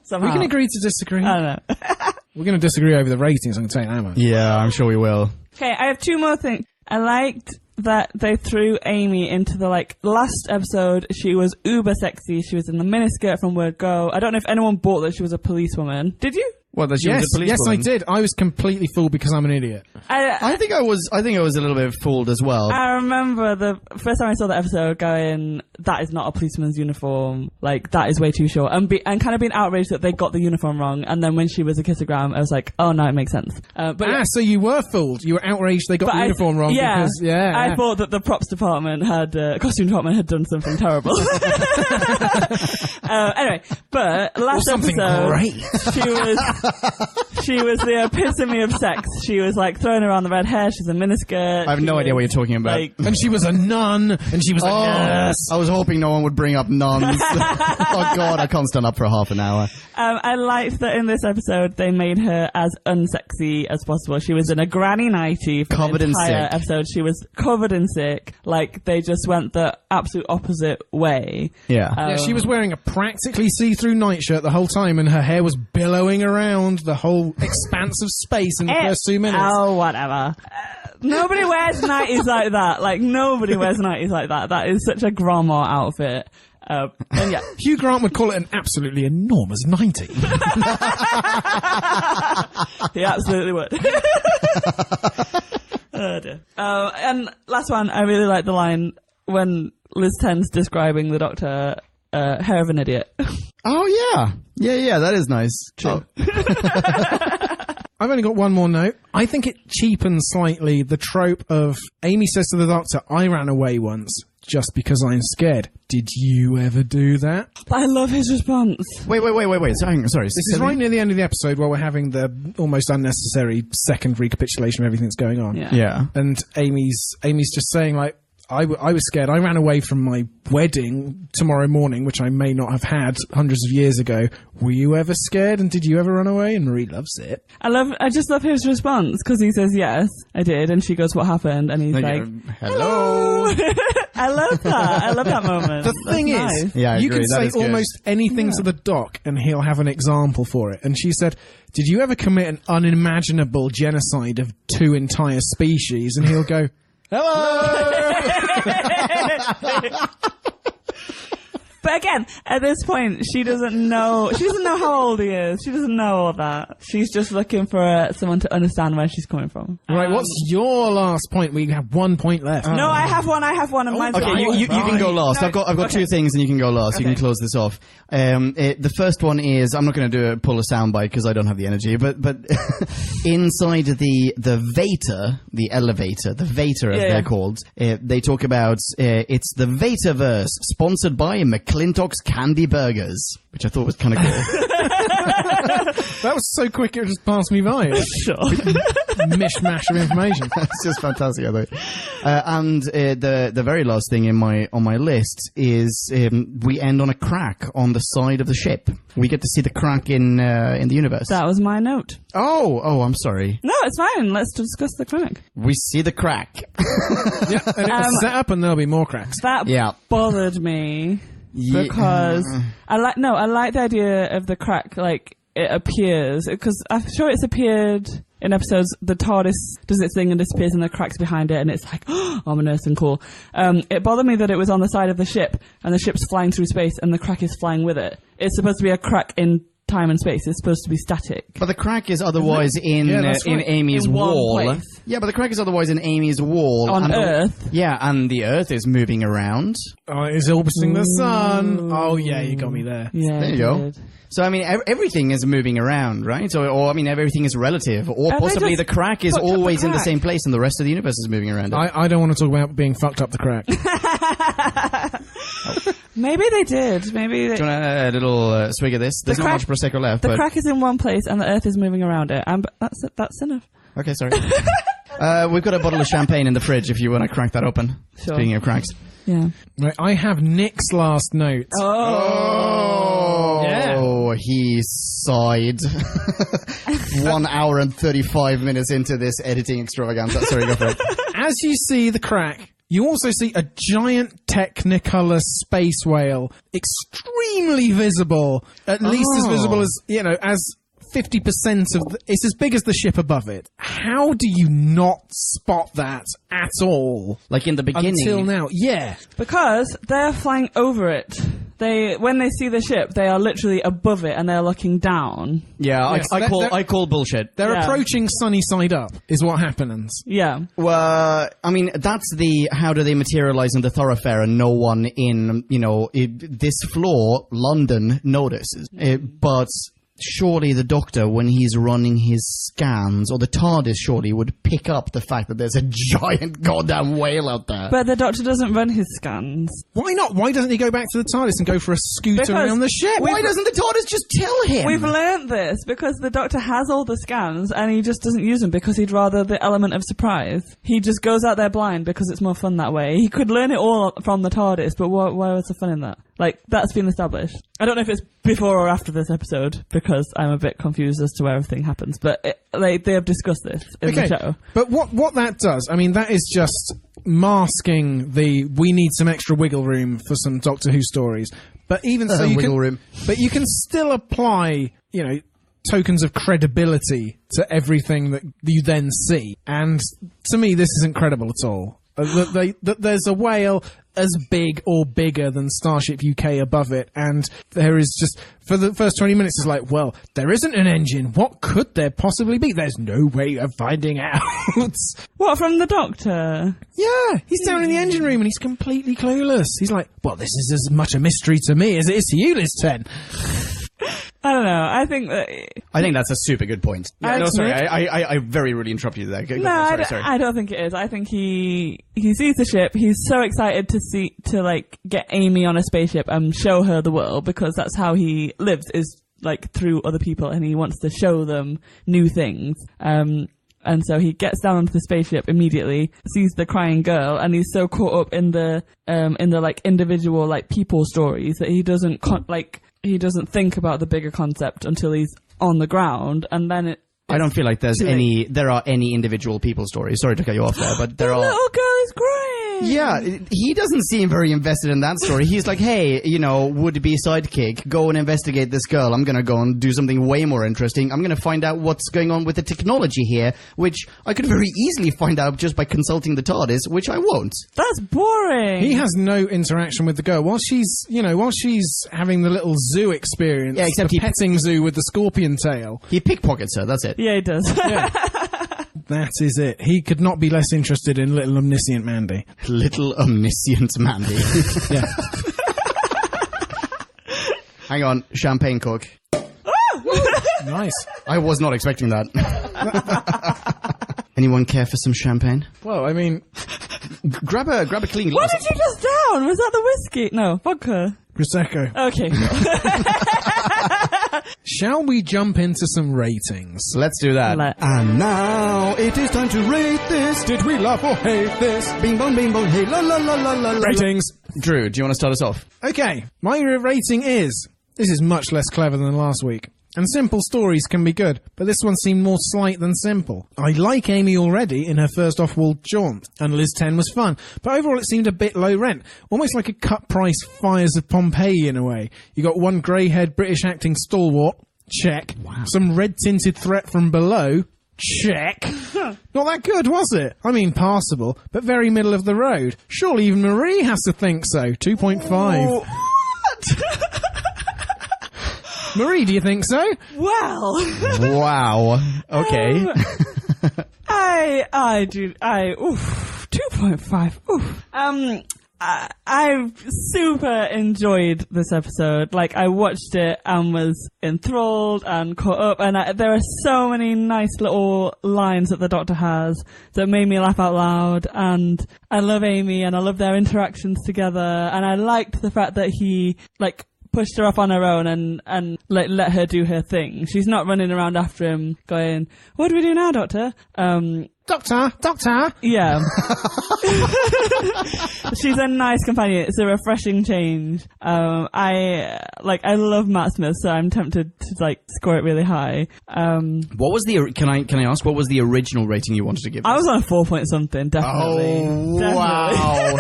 Somehow. We can agree to disagree. I don't know. We're going to disagree over the ratings, I can tell you that much. Yeah, I'm sure we will. Okay, I have two more things. I liked that they threw Amy into the, last episode, she was uber sexy, she was in the miniskirt from Word Go. I don't know if anyone bought that she was a policewoman. Did you? What, that she Yes, was a police yes, I woman? did. I was completely fooled because I'm an idiot. I think I was a little bit fooled as well. I remember the first time I saw that episode going, that is not a policeman's uniform. Like, that is way too short. And kind of being outraged that they got the uniform wrong. And then when she was a kissogram, I was like, oh no, it makes sense. But So you were fooled. You were outraged they got the uniform wrong because, I thought that the props department costume department had done something terrible. Anyway, but last something episode, great. she was the epitome of sex. She was like throwing around the red hair. She's a miniskirt. I have no idea what you're talking about. And she was a nun, and she was a nurse. I was hoping no one would bring up nuns. Oh god, I can't stand up for half an hour. I liked that in this episode they made her as unsexy as possible. She was in a granny nightie for Covered the in entire sick. episode. She was covered in sick. Like, they just went the absolute opposite way. Yeah. She was wearing a practically see-through nightshirt the whole time, and her hair was billowing around the whole expanse of space in the first 2 minutes. Oh, whatever. Nobody wears nighties like that. Like, nobody wears nighties like that. That is such a grandma outfit. And yeah. Hugh Grant would call it an absolutely enormous 90. He absolutely would. Oh dear. And last one, I really like the line when Liz Ten's describing the Doctor, hair of an idiot. Oh yeah. Yeah, that is nice. True. I've only got one more note. I think it cheapens slightly the trope of Amy says to the Doctor, I ran away once just because I'm scared. Did you ever do that? But I love his response. Wait. Sorry. This is right near the end of the episode where we're having the almost unnecessary second recapitulation of everything that's going on. Yeah. And Amy's just saying, like, I was scared. I ran away from my wedding tomorrow morning, which I may not have had hundreds of years ago. Were you ever scared? And did you ever run away? And Marie loves it. I just love his response because he says, yes, I did. And she goes, what happened? And he's like, hello. I love that. I love that moment. The thing is, nice. Yeah, I you agree. can That say is good. almost anything to the Doc and he'll have an example for it. And she said, did you ever commit an unimaginable genocide of 2 entire species? And he'll go, hello! But again, at this point, she doesn't know how old he is. She doesn't know all that. She's just looking for someone to understand where she's coming from. Right, what's your last point? We have 1 point left. No, I have one, and mine's Okay, you can go last. No, I've got okay. 2 things, and you can go last. Okay. You can close this off. The first one is, I'm not going to pull a soundbite because I don't have the energy, but inside the Vater, the elevator, the Vater as they're called, they talk about it's the Vaterverse, sponsored by McClintock's Candy Burgers, which I thought was kind of cool. That was so quick it just passed me by. Sure. Mishmash of information. That's just fantastic, I think. And the very last thing on my list is we end on a crack on the side of the ship. We get to see the crack in the universe. That was my note. Oh, I'm sorry. No, it's fine. Let's discuss the crack. We see the crack. Yeah, and it's set up and there'll be more cracks. That bothered me because I like the idea of the crack, like it appears, because I'm sure it's appeared in episodes. The TARDIS does its thing and disappears and the crack's behind it and it's like ominous and cool. It bothered me that it was on the side of the ship and the ship's flying through space and the crack is flying with it. It's supposed to be a crack in time and space. It's supposed to be static. But the crack is otherwise in Amy's in wall. One place. Yeah, but the crack is otherwise in Amy's wall. On Earth. And the Earth is moving around. Oh, it is orbiting the sun. Oh, yeah, you got me there. Yeah, there you go. So, I mean, everything is moving around, right? Or I mean, everything is relative. Or possibly the crack is always in the same place and the rest of the universe is moving around it. I don't want to talk about being fucked up the crack. Maybe they did. Maybe they... Do you want a little swig of this? There's not much Prosecco left. The crack is in one place and the Earth is moving around it. And that's enough. Okay, sorry. We've got a bottle of champagne in the fridge if you want to crack that open. Sure. Speaking of cracks. Yeah. Right, I have Nick's last note. Oh, yeah. He sighed. 1 hour and 35 minutes into this editing extravaganza. Sorry, go for it. As you see the crack, you also see a giant Technicolor space whale, extremely visible, at least as visible as, as 50% of it's as big as the ship above it. How do you not spot that at all? Like in the beginning? Until now, yeah. Because they're flying over it. When they see the ship, they are literally above it and they're looking down. Yeah, yes, I call bullshit. They're approaching sunny side up, is what happens. Yeah. Well, I mean, that's how do they materialize in the thoroughfare and no one in, this floor, London, notices. But surely the Doctor, when he's running his scans, or the TARDIS surely would pick up the fact that there's a giant goddamn whale out there. But the Doctor doesn't run his scans. Why not? Why doesn't he go back to the TARDIS and go for a scooter around the ship? Why doesn't the TARDIS just tell him? We've learnt this because the Doctor has all the scans and he just doesn't use them because he'd rather the element of surprise. He just goes out there blind because it's more fun that way. He could learn it all from the TARDIS, but why was the fun in that? Like, that's been established. I don't know if it's before or after this episode, because I'm a bit confused as to where everything happens, but they have discussed this in the show. But what that does, I mean, that is just masking we need some extra wiggle room for some Doctor Who stories. But even so, but you can still apply, tokens of credibility to everything that you then see. And to me, this isn't credible at all. That there's a whale as big or bigger than Starship UK above it, and there is just, for the first 20 minutes, it's like, well, there isn't an engine. What could there possibly be? There's no way of finding out. What, from the Doctor? Yeah, he's down in the engine room and he's completely clueless. He's like, well, this is as much a mystery to me as it is to you, Liz 10. I don't know. I think that's a super good point. Yeah, no, sorry. I very rudely interrupted you there. Sorry. I don't think it is. I think he sees the ship. He's so excited to get Amy on a spaceship and show her the world, because that's how he lives, is like through other people, and he wants to show them new things. And so he gets down onto the spaceship immediately, sees the crying girl, and he's so caught up in the like individual like people stories that he doesn't he doesn't think about the bigger concept until he's on the ground, and then I don't feel like there are any individual people stories. Sorry to cut you off there, but there are. The little girl is crying. Yeah, he doesn't seem very invested in that story. He's like, hey, would-be sidekick, go and investigate this girl. I'm going to go and do something way more interesting. I'm going to find out what's going on with the technology here, which I could very easily find out just by consulting the TARDIS, which I won't. That's boring. He has no interaction with the girl while she's having the little zoo experience. Yeah, except the petting zoo with the scorpion tail. He pickpockets her, that's it. Yeah, he does. Yeah. That is it. He could not be less interested in little omniscient Mandy. Little omniscient Mandy. Yeah. Hang on, champagne cork. Nice. I was not expecting that. Anyone care for some champagne? Well, I mean, grab a clean What glass. did you just down? Was that the whiskey? No, vodka. Prosecco. Okay. Shall we jump into some ratings? Let's do that. And now it is time to rate this. Did we love or hate this? Bing bong, hey, la la la la la la. Ratings. Drew, do you want to start us off? Okay, my rating is... This is much less clever than last week. And simple stories can be good, but this one seemed more slight than simple. I like Amy already in her first off-wall jaunt, and Liz 10 was fun, but overall it seemed a bit low rent, almost like a cut-price Fires of Pompeii in a way. You got one grey-haired British acting stalwart, check. Wow. Some red-tinted threat from below, check. Not that good, was it? I mean, passable, but very middle of the road. Surely even Marie has to think so. 2.5. What? Marie, do you think so? Well. Wow. Okay. I do. 2.5. Oof. I super enjoyed this episode. Like, I watched it and was enthralled and caught up, and there are so many nice little lines that the Doctor has that made me laugh out loud, and I love Amy and I love their interactions together, and I liked the fact that he, like, pushed her off on her own and like let her do her thing. She's not running around after him going, what do we do now, Doctor? Doctor? Yeah. She's a nice companion. It's a refreshing change. I love Matt Smith, so I'm tempted to like score it really high. What was the, can I ask, what was the original rating you wanted to give this? I was on 4 point something, definitely. Oh, definitely. wow.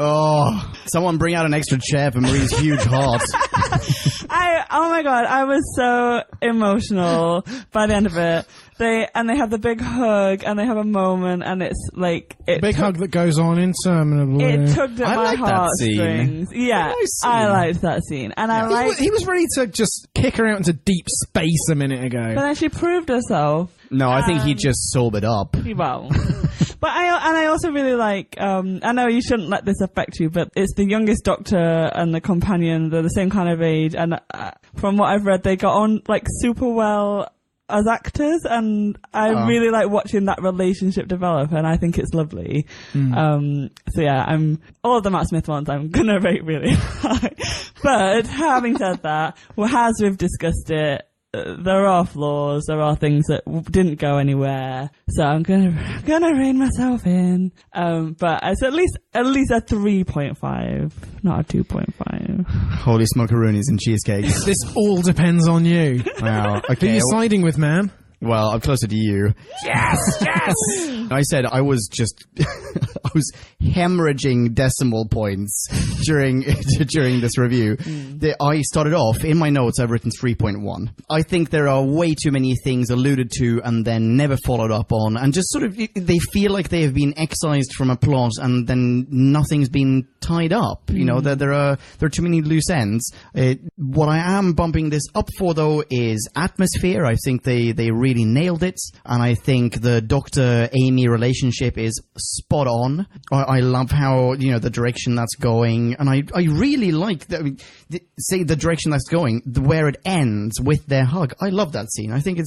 Oh, someone bring out an extra chair for Marie's huge heart. Oh my god, I was so emotional by the end of it. They have the big hug and they have a moment, and it's like a big hug that goes on interminably. It tugged at my heartstrings. Yeah, nice I liked that scene, and he was ready to just kick her out into deep space a minute ago. But then she proved herself. No, I think he just sobered up. Well, but I also really like. I know you shouldn't let this affect you, but it's the youngest Doctor and the companion. They're the same kind of age, and from what I've read, they got on like super well as actors, and I really like watching that relationship develop, and I think it's lovely. So yeah, all of the Matt Smith ones I'm gonna rate really high. But having said that, as we've discussed it, there are flaws, there are things that didn't go anywhere, so I'm gonna rein myself in. But it's at least a 3.5, not a 2.5. Holy smokeroonies and cheesecakes. This all depends on you. Wow. Okay. Who are you siding with, man? Well, I'm closer to you. Yes! I said I was I was hemorrhaging decimal points during this review. I started off, in my notes, I've written 3.1. I think there are way too many things alluded to and then never followed up on, and just sort of, they feel like they have been excised from a plot and then nothing's been tied up. You know, there are too many loose ends. What I am bumping this up for, though, is atmosphere. I think they really nailed it, and I think the Doctor-Amy relationship is spot on. I love how, the direction that's going, and I really like the direction that's going, where it ends with their hug. I love that scene. I think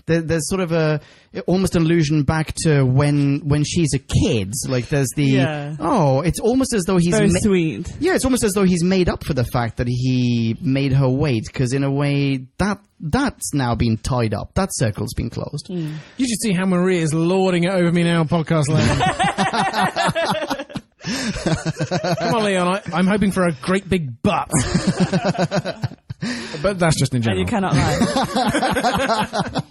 there's sort of almost an allusion back to when she's a kid. Like there's it's almost as though he's very sweet. Yeah, it's almost as though he's made up for the fact that he made her wait, because in a way that's now been tied up. That circle's been closed. You should see how Marie is lording it over me now, podcast land. Come on, Leon. I'm hoping for a great big butt. But that's just in general. And you cannot lie.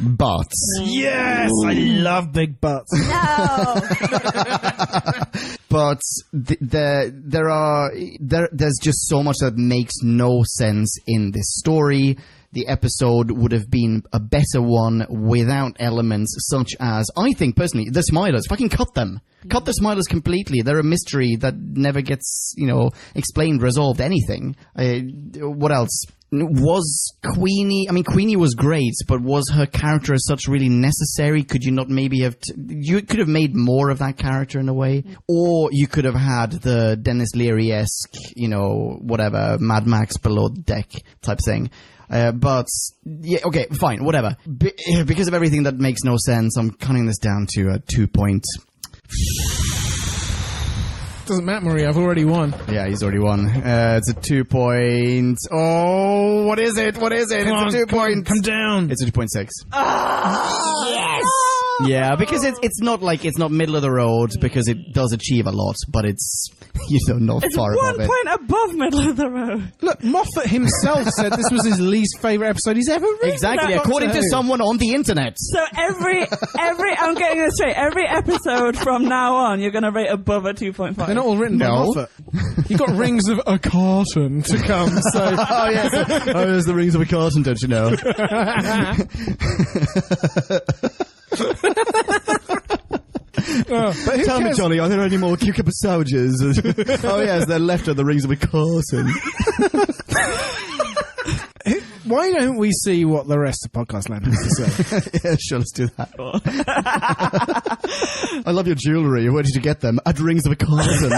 But Yes, I love big butts. No. but there's just so much that makes no sense in this story. The episode would have been a better one without elements such as, I think personally, the Smilers. Fucking cut them. Cut the Smilers completely. They're a mystery that never gets, explained, resolved, anything. What else? Was Queenie... I mean, Queenie was great, but was her character as such really necessary? Could you not maybe have... you could have made more of that character in a way. Or you could have had the Denis Leary-esque, whatever, Mad Max below deck type thing. But, yeah, okay, fine, whatever. Because of everything that makes no sense, I'm cutting this down to a 2 point... Doesn't matter, Marie, I've already won. Yeah, he's already won. It's a 2 point... Oh, what is it? It's a 2 point... Come down. It's a 2.6. Yes. Yeah, because it's not middle of the road, because it does achieve a lot, but it's, not It's far 1 above it. point above middle of the road. Look, Moffat himself said this was his least favourite episode he's ever written. Exactly, according to someone on the internet. So every I'm getting this straight, every episode from now on, you're going to rate above a 2.5. They're not all written by No. Moffat. You got Rings of a Carton to come, so... Oh, yes. Oh, there's the Rings of a Carton, don't you know? But who Tell me, cares? Johnny, are there any more cucumber sandwiches? Oh, yes, they're left of the Rings of a Carton. Why don't we see what the rest of Podcast Land has to say? Yeah, sure, let's do that. I love your jewellery. Where did you get them? At Rings of a Carton.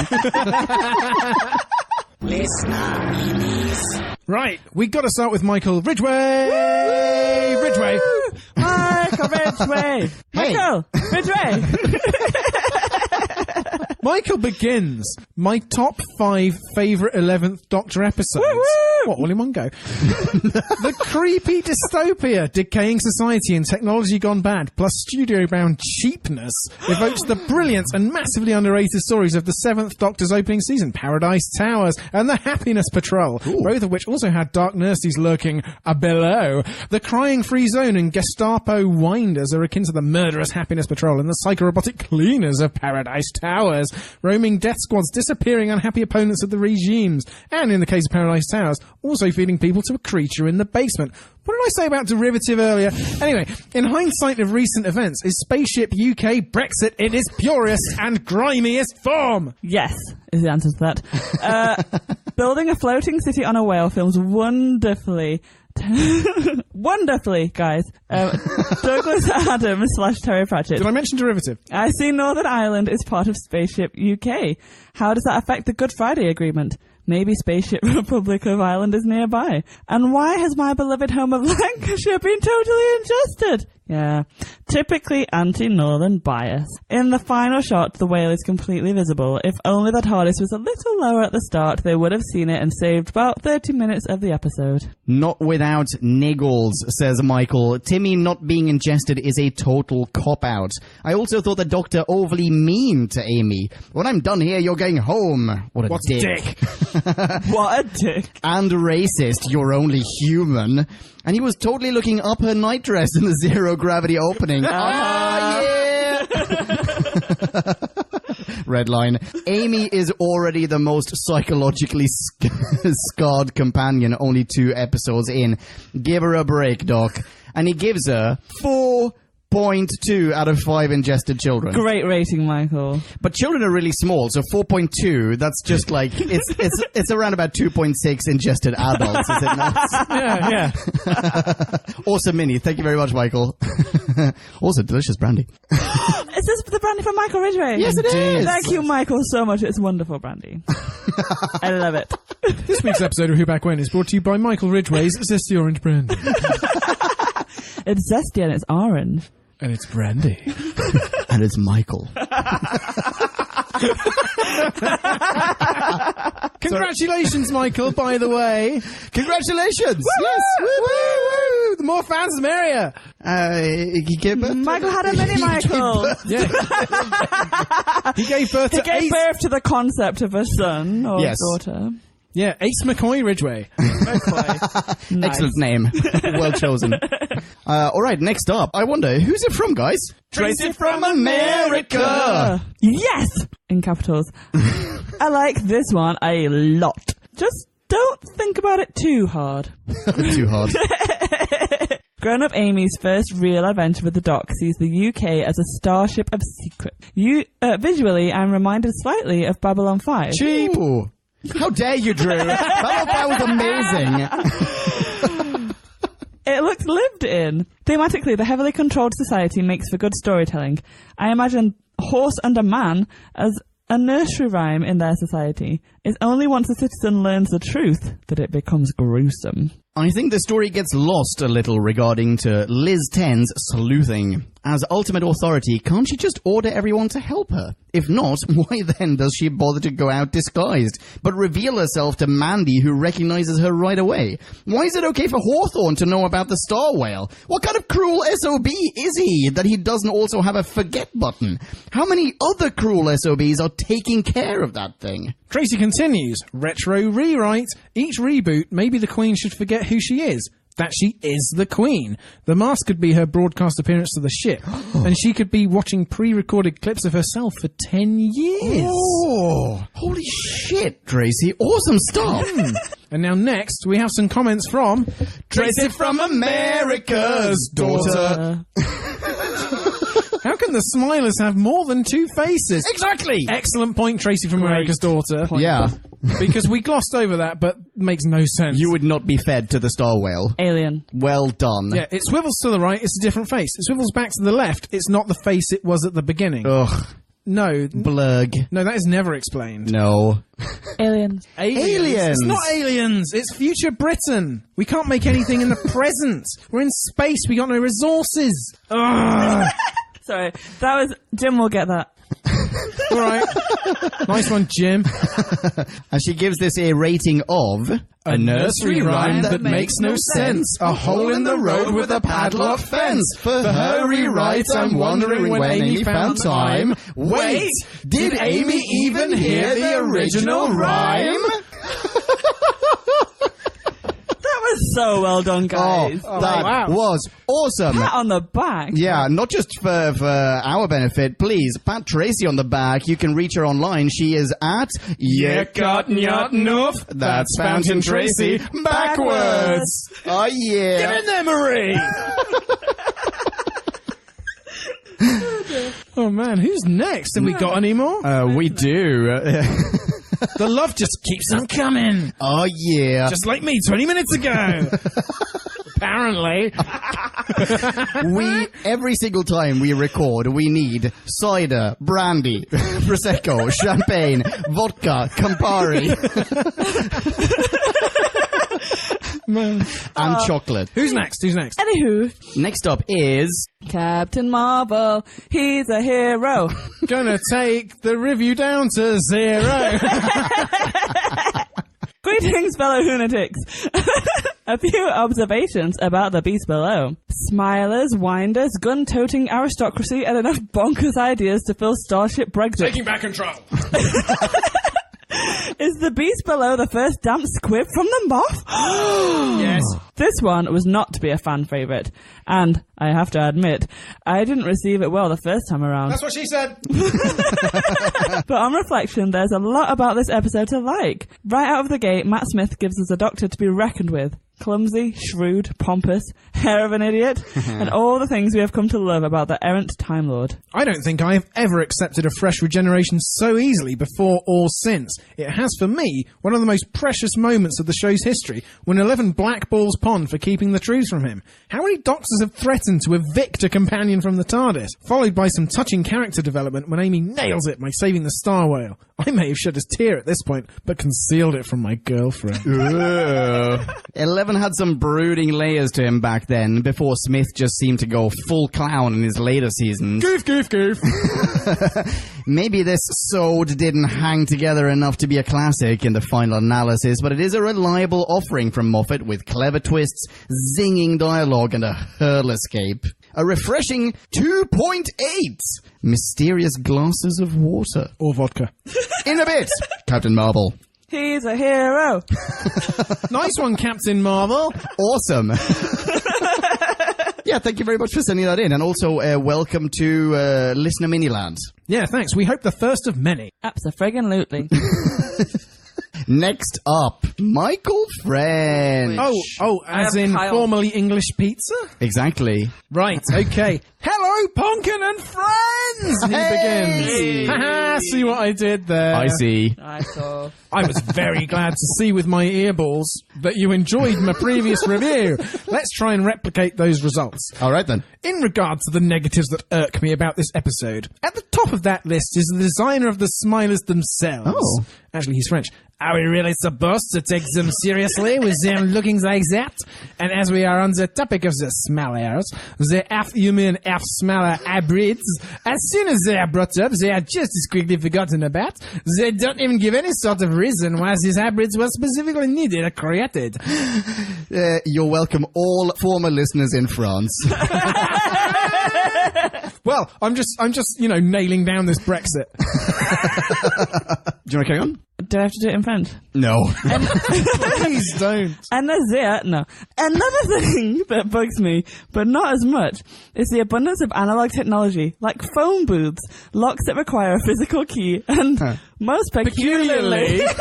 Right, we got to start with Michael Ridgway! Ridgway! Michael Ridgway! Hey. Michael Ridgway! Michael begins my top 5 favourite 11th Doctor episodes. Woo-woo! What, all in one go? The creepy dystopia, decaying society and technology gone bad, plus studio-bound cheapness, evokes the brilliant and massively underrated stories of the 7th Doctor's opening season, Paradise Towers, and the Happiness Patrol, both of which also had dark nurses lurking below. The Crying Free Zone and Gestapo Winders are akin to the murderous Happiness Patrol and the psychorobotic cleaners of Paradise Towers, roaming death squads, disappearing unhappy opponents of the regimes, and in the case of Paradise Towers, also feeding people to a creature in the basement. What did I say about derivative earlier? Anyway, in hindsight of recent events, is Spaceship UK Brexit in its purest and grimiest form? Yes, is the answer to that. Building a floating city on a whale films wonderfully. Wonderfully, guys. Douglas Adams / Terry Pratchett. Did I mention derivative? I see Northern Ireland is part of Spaceship UK. How does that affect the Good Friday Agreement? Maybe Spaceship Republic of Ireland is nearby. And why has my beloved home of Lancashire been totally ingested? Yeah. Typically anti-northern bias. In the final shot, the whale is completely visible. If only the TARDIS was a little lower at the start, they would have seen it and saved about 30 minutes of the episode. Not without niggles, says Michael. Timmy not being ingested is a total cop-out. I also thought the Doctor overly mean to Amy. When I'm done here, you're going home. What a dick. What a dick. And racist, you're only human. And he was totally looking up her nightdress in the zero-gravity opening. Ah, yeah! Red line. Amy is already the most psychologically scarred companion, only 2 episodes in. Give her a break, Doc. And he gives her 4.2 out of 5 ingested children. Great rating, Michael. But children are really small, so 4.2, that's just like, it's around about 2.6 ingested adults, is it not? Yeah. Awesome mini. Thank you very much, Michael. Also, delicious brandy. Is this the brandy from Michael Ridgway? Yes, it is. Thank you, Michael, so much. It's wonderful brandy. I love it. This week's episode of Who Back When is brought to you by Michael Ridgway's Zesty Orange Brandy. It's zesty and it's orange. And it's brandy. And it's Michael. Congratulations, Michael, by the way. Congratulations! Woo! Yes! Woo! The more fans, the merrier. He gave birth Michael had a mini Michael. Yeah. He gave birth He to gave birth to the concept of a son or Yes. daughter. Yeah, Ace McCoy Ridgway. Nice. Excellent name. Well chosen. All right, next up. I wonder, who's it from, guys? Tracy from America. Yes! In capitals. I like this one a lot. Just don't think about it too hard. Too hard. Grown-up Amy's first real adventure with the Doc sees the UK as a starship of secret. Visually, I'm reminded slightly of Babylon 5. Cheap. Ooh. How dare you, Drew? That was amazing. It looks lived in. Thematically, the heavily controlled society makes for good storytelling. I imagine Horse and a Man as a nursery rhyme in their society. It's only once a citizen learns the truth that it becomes gruesome. I think the story gets lost a little regarding to Liz 10's sleuthing. As ultimate authority, can't she just order everyone to help her? If not, why then does she bother to go out disguised, but reveal herself to Mandy, who recognizes her right away? Why is it okay for Hawthorne to know about the star whale? What kind of cruel SOB is he that he doesn't also have a forget button? How many other cruel SOBs are taking care of that thing? Tracy continues, retro rewrite. Each reboot, maybe the Queen should forget who she is. That she is the Queen. The mask could be her broadcast appearance to the ship, and she could be watching pre-recorded clips of herself for 10 years. Oh, holy shit, Tracy. Awesome stuff. And now next, we have some comments from Tracy from America's daughter. How can the Smilers have more than two faces? Exactly. Excellent point, Tracy from America's daughter. Yeah. Because we glossed over that, but makes no sense. You would not be fed to the star whale. Alien. Well done. Yeah, it swivels to the right, it's a different face. It swivels back to the left, it's not the face it was at the beginning. Ugh. No. Blurg. No, that is never explained. No. Aliens. Aliens. It's not aliens. It's future Britain. We can't make anything in the present. We're in space. We got no resources. Ugh. Sorry, that was... Jim will get that. All right. Nice one, Jim. And she gives this a rating of... A nursery rhyme that makes no sense. A hole in the road with a padlock fence. For her rewrite, I'm wondering when Amy found time. Wait, did Amy even hear the original rhyme? That was so well done, guys. That was awesome. Pat on the back. Yeah, not just for our benefit. Please, pat Tracy on the back. You can reach her online. She is at... You got not enough. That's Fountain Tracy backwards. Oh, yeah. Get in there, Marie. Oh, man, who's next? Have we got any more? We do. The love just keeps on coming. Oh, yeah. Just like me 20 minutes ago. Apparently. Every single time we record, we need cider, brandy, prosecco, champagne, vodka, Campari. And chocolate. Who's next? Anywho. Next up is... Captain Marvel. He's a hero. Gonna take the review down to 0. Greetings, fellow lunatics. A few observations about the beast below. Smilers, winders, gun-toting aristocracy, and enough bonkers ideas to fill Starship Brexit. Taking back control. Is the beast below the first damp squib from the moth? Yes. This one was not to be a fan favourite, and I have to admit, I didn't receive it well the first time around. That's what she said. But on reflection, there's a lot about this episode to like. Right out of the gate, Matt Smith gives us a Doctor to be reckoned with. Clumsy, shrewd, pompous, hair of an idiot, and all the things we have come to love about the errant Time Lord. I don't think I have ever accepted a fresh regeneration so easily before or since. It has, for me, one of the most precious moments of the show's history when 11 blackballs Pond for keeping the truth from him. How many Doctors have threatened to evict a companion from the TARDIS? Followed by some touching character development when Amy nails it by saving the star whale. I may have shed a tear at this point, but concealed it from my girlfriend. 11 had some brooding layers to him back then, before Smith just seemed to go full clown in his later seasons. Goof, goof, goof. Maybe this sewed didn't hang together enough to be a classic in the final analysis, but it is a reliable offering from Moffat with clever twists, zinging dialogue, and a hurl escape. A refreshing 2.8. Mysterious glasses of water. Or vodka. In a bit, Captain Marvel. He's a hero. Nice one, Captain Marvel. Awesome. Yeah, thank you very much for sending that in. And also, welcome to Listener Miniland. Yeah, thanks. We hope the first of many. Abso-friggin-lutely. Next up, Michael French. Oh, as in Kyle. formerly English pizza? Exactly. Right, okay. Hello, Pumpkin and friends! He begins. Haha, see what I did there? I see. I saw. I was very glad to see with my earballs that you enjoyed my previous review. Let's try and replicate those results. All right, then. In regard to the negatives that irk me about this episode, at the top of that list is the designer of the smilers themselves. Oh. Actually, he's French. Are we really supposed to take them seriously with them looking like that? And as we are on the topic of the smellers, the half-human, half-smeller hybrids, as soon as they are brought up, they are just as quickly forgotten about. They don't even give any sort of reason why these hybrids were specifically needed or created. You're welcome, all former listeners in France. Well, I'm just, nailing down this Brexit. Do you want to carry on? Do I have to do it in French? No. Please don't. And there's it. No. Another thing that bugs me, but not as much, is the abundance of analog technology, like phone booths, locks that require a physical key, and most peculiarly, a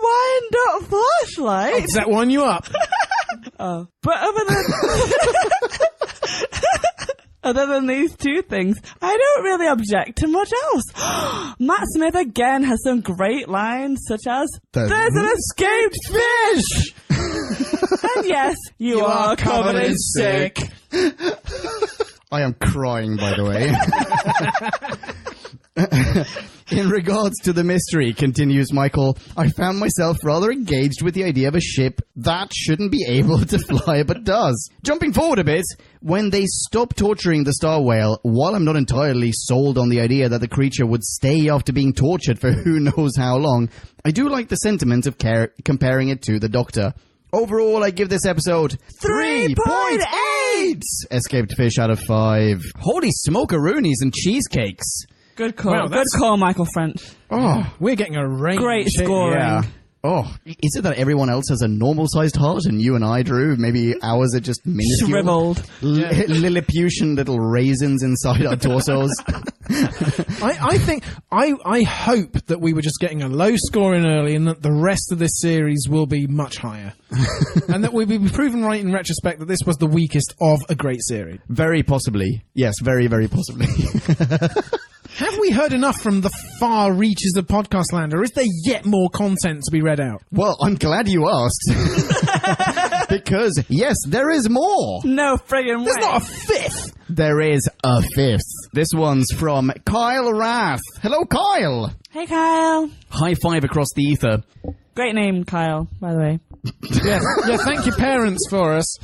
wind-up flashlight. Does that wind you up? Oh. But other than these two things, I don't really object to much else. Matt Smith again has some great lines, such as, "There's an escaped fish!" And yes, you are covered in sick. I am crying, by the way. In regards to the mystery, continues Michael, I found myself rather engaged with the idea of a ship that shouldn't be able to fly but does. Jumping forward a bit, when they stop torturing the star whale, while I'm not entirely sold on the idea that the creature would stay after being tortured for who knows how long, I do like the sentiment of comparing it to the Doctor. Overall, I give this episode 3.8 escaped fish out of 5. Holy smokeroonies and cheesecakes. Good call. Wow, Good call, Michael French. Oh, we're getting a range. Great here. scoring. Yeah. Oh, is it that everyone else has a normal-sized heart and you and I, Drew, maybe ours are just minuscule? Shriveled. Lilliputian little raisins inside our torsos. I hope that we were just getting a low score in early and that the rest of this series will be much higher. And that we'll be proven right in retrospect that this was the weakest of a great series. Very possibly. Yes, very, very possibly. Have we heard enough from the far reaches of Podcast Land, or is there yet more content to be read out? Well, I'm glad you asked. Because, yes, there is more. No friggin' way. There's not a fifth. There is a fifth. This one's from Kyle Rath. Hello, Kyle. Hey, Kyle. High five across the ether. Great name, Kyle, by the way. Yeah, thank your parents for us.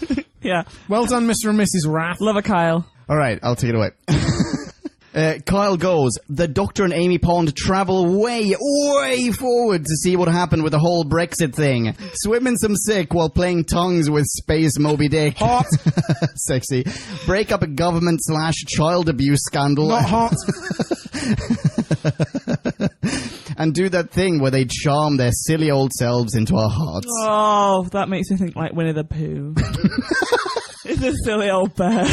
Yeah. Well done, Mr. and Mrs. Rath. Love a Kyle. All right, I'll take it away. Kyle goes, the Doctor and Amy Pond travel way forward to see what happened with the whole Brexit thing. Swim in some sick while playing tongues with Space Moby Dick. Hot. Sexy. Break up a government/child abuse scandal. Not hot. And do that thing where they charm their silly old selves into our hearts. Oh, that makes me think like Winnie the Pooh. It's a silly old bear.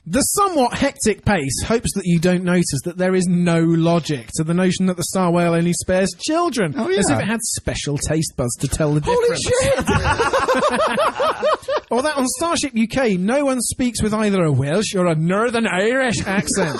The somewhat hectic pace hopes that you don't notice that there is no logic to the notion that the star whale only spares children. Oh, yeah. As if it had special taste buds to tell the difference. Holy shit! Or that on Starship UK, no one speaks with either a Welsh or a Northern Irish accent.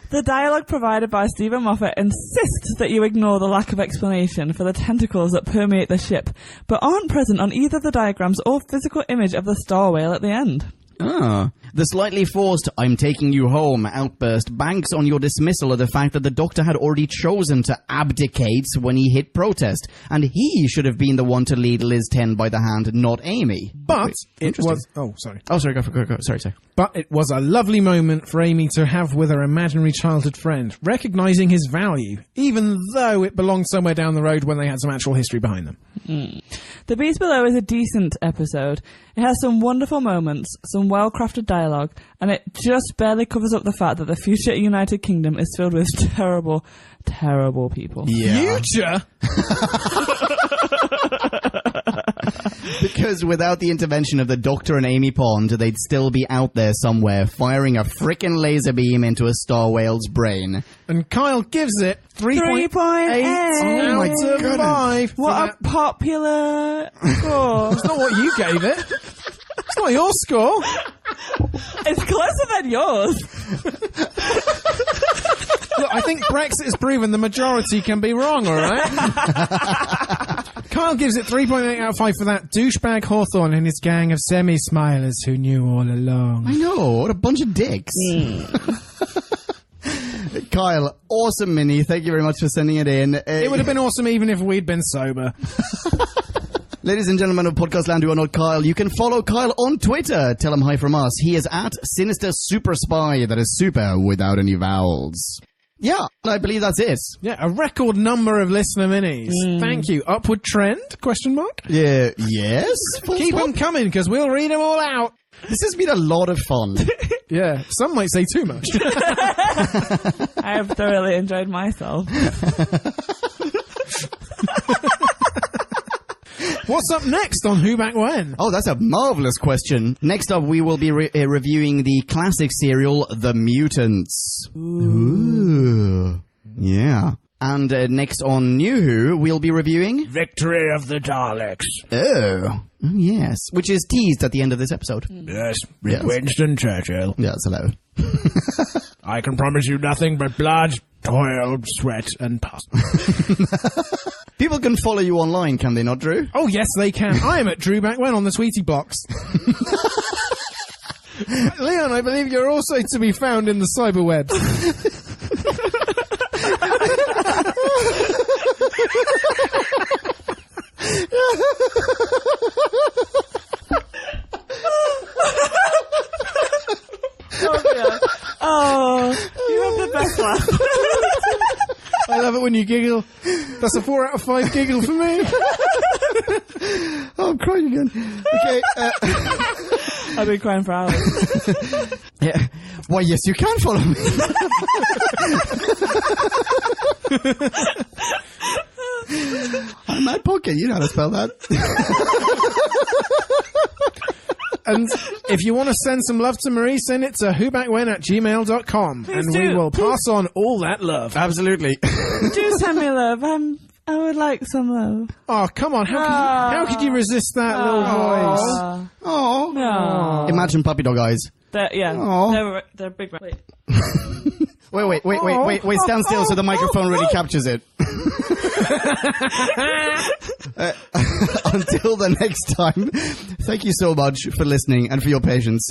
The dialogue provided by Stephen Moffat insists that you ignore the lack of explanation for the tentacles that permeate the ship, but aren't present on either the diagrams or physical image of the star whale at the end. Ah. The slightly forced "I'm taking you home" outburst banks on your dismissal of the fact that the Doctor had already chosen to abdicate when he hit protest, and he should have been the one to lead Liz 10 by the hand, not Amy. But it Interesting. was... Oh, sorry. Oh, sorry, go. Sorry. But it was a lovely moment for Amy to have with her imaginary childhood friend, recognising his value, even though it belonged somewhere down the road when they had some actual history behind them. The Beast Below is a decent episode. It has some wonderful moments, some well-crafted dialogue, dialogue, and it just barely covers up the fact that the future United Kingdom is filled with terrible, terrible people. Yeah. Future? Because without the intervention of the Doctor and Amy Pond, they'd still be out there somewhere, firing a frickin' laser beam into a star whale's brain. And Kyle gives it 3.8 Oh my out of goodness. 5. What a popular score. It's not what you gave it. It's not your score. It's closer than yours. Look, I think Brexit has proven the majority can be wrong, alright? Kyle gives it 3.8 out of 5 for that douchebag Hawthorne and his gang of semi-smilers who knew all along. I know, what a bunch of dicks. Kyle, awesome mini. Thank you very much for sending it in. It would have been awesome even if we'd been sober. Ladies and gentlemen of Podcast Land who are not Kyle, you can follow Kyle on Twitter. Tell him hi from us. He is at Sinister Super Spy. That is super without any vowels. Yeah, I believe that's it. Yeah, a record number of listener minis. Thank you. Upward trend? Question mark? Yeah, yes. Keep them coming, because we'll read them all out. This has been a lot of fun. Yeah, some might say too much. I have thoroughly enjoyed myself. What's up next on Who Back When? Oh, that's a marvelous question. Next up, we will be reviewing the classic serial, The Mutants. Ooh. Yeah. And next on New Who, we'll be reviewing... Victory of the Daleks. Oh, yes. Which is teased at the end of this episode. Yes, Yes. Winston Churchill. Yes, hello. I can promise you nothing but blood, toil, sweat, and pus. People can follow you online, can they not, Drew? Oh, yes, they can. I am at Drew Back When on the Sweetie Blocks. Leon, I believe you're also to be found in the cyberwebs. Oh, dear. Oh, you have the best laugh. I love it when you giggle. That's a 4 out of 5 giggle for me. Oh, I'm crying again. Okay. I've been crying for hours. Yeah. Why, yes, you can follow me. I'm Matt Pocket. You know how to spell that. And if you want to send some love to Marie, send it to whobackwhen@gmail.com. And we do. will pass on all that love. Absolutely. Do send me love. I would like some love. Oh, come on. How could you resist that little voice? Oh. No. Imagine puppy dog eyes. They're big. Wait. Wait. Stand still so the microphone really captures it. Until the next time, thank you so much for listening and for your patience.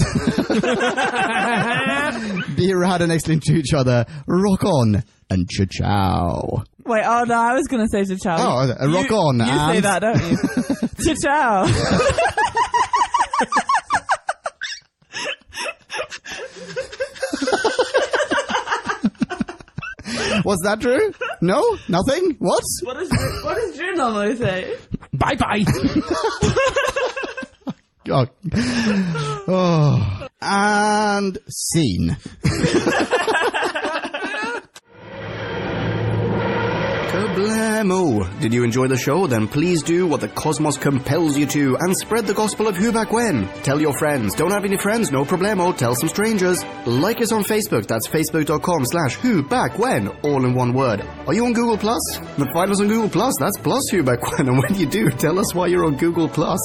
Be rad and excellent to each other. Rock on and cha-chow. Wait, oh no, I was going to say cha-chow. Oh, rock on. You and... say that, don't you? Cha-chow. What's that, Drew? No? Nothing? What? What does Drew normally say? Bye-bye. Oh. And scene. Kablamo! Did you enjoy the show? Then please do what the cosmos compels you to and spread the gospel of Who Back When. Tell your friends. Don't have any friends? No problemo. Tell some strangers. Like us on Facebook. That's facebook.com/Who Back When. All in one word. Are you on Google Plus? Then find us on Google Plus. That's plus Who Back When. And when you do, tell us why you're on Google Plus.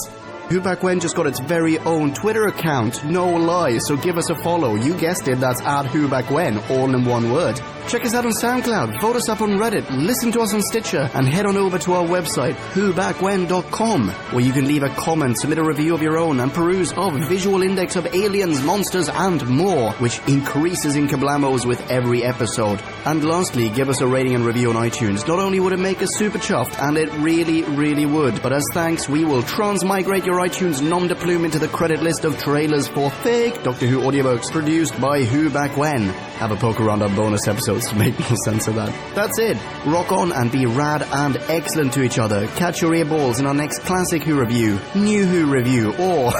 Who Back When just got its very own Twitter account, no lie, so give us a follow. You guessed it, that's @Who Back When, all in one word. Check us out on SoundCloud, vote us up on Reddit, listen to us on Stitcher, and head on over to our website, whobackwhen.com, where you can leave a comment, submit a review of your own, and peruse our visual index of aliens, monsters, and more, which increases in kablamos with every episode. And lastly, give us a rating and review on iTunes. Not only would it make us super chuffed, and it really, really would, but as thanks, we will transmigrate your iTunes nom de plume into the credit list of trailers for fake Doctor Who audiobooks produced by Who Back When. Have a poke around our bonus episodes to make more sense of that. That's it. Rock on and be rad and excellent to each other. Catch your earballs in our next Classic Who review, New Who review, or,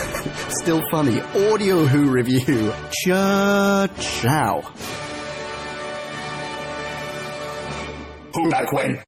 still funny, Audio Who review. Ciao. Who back when?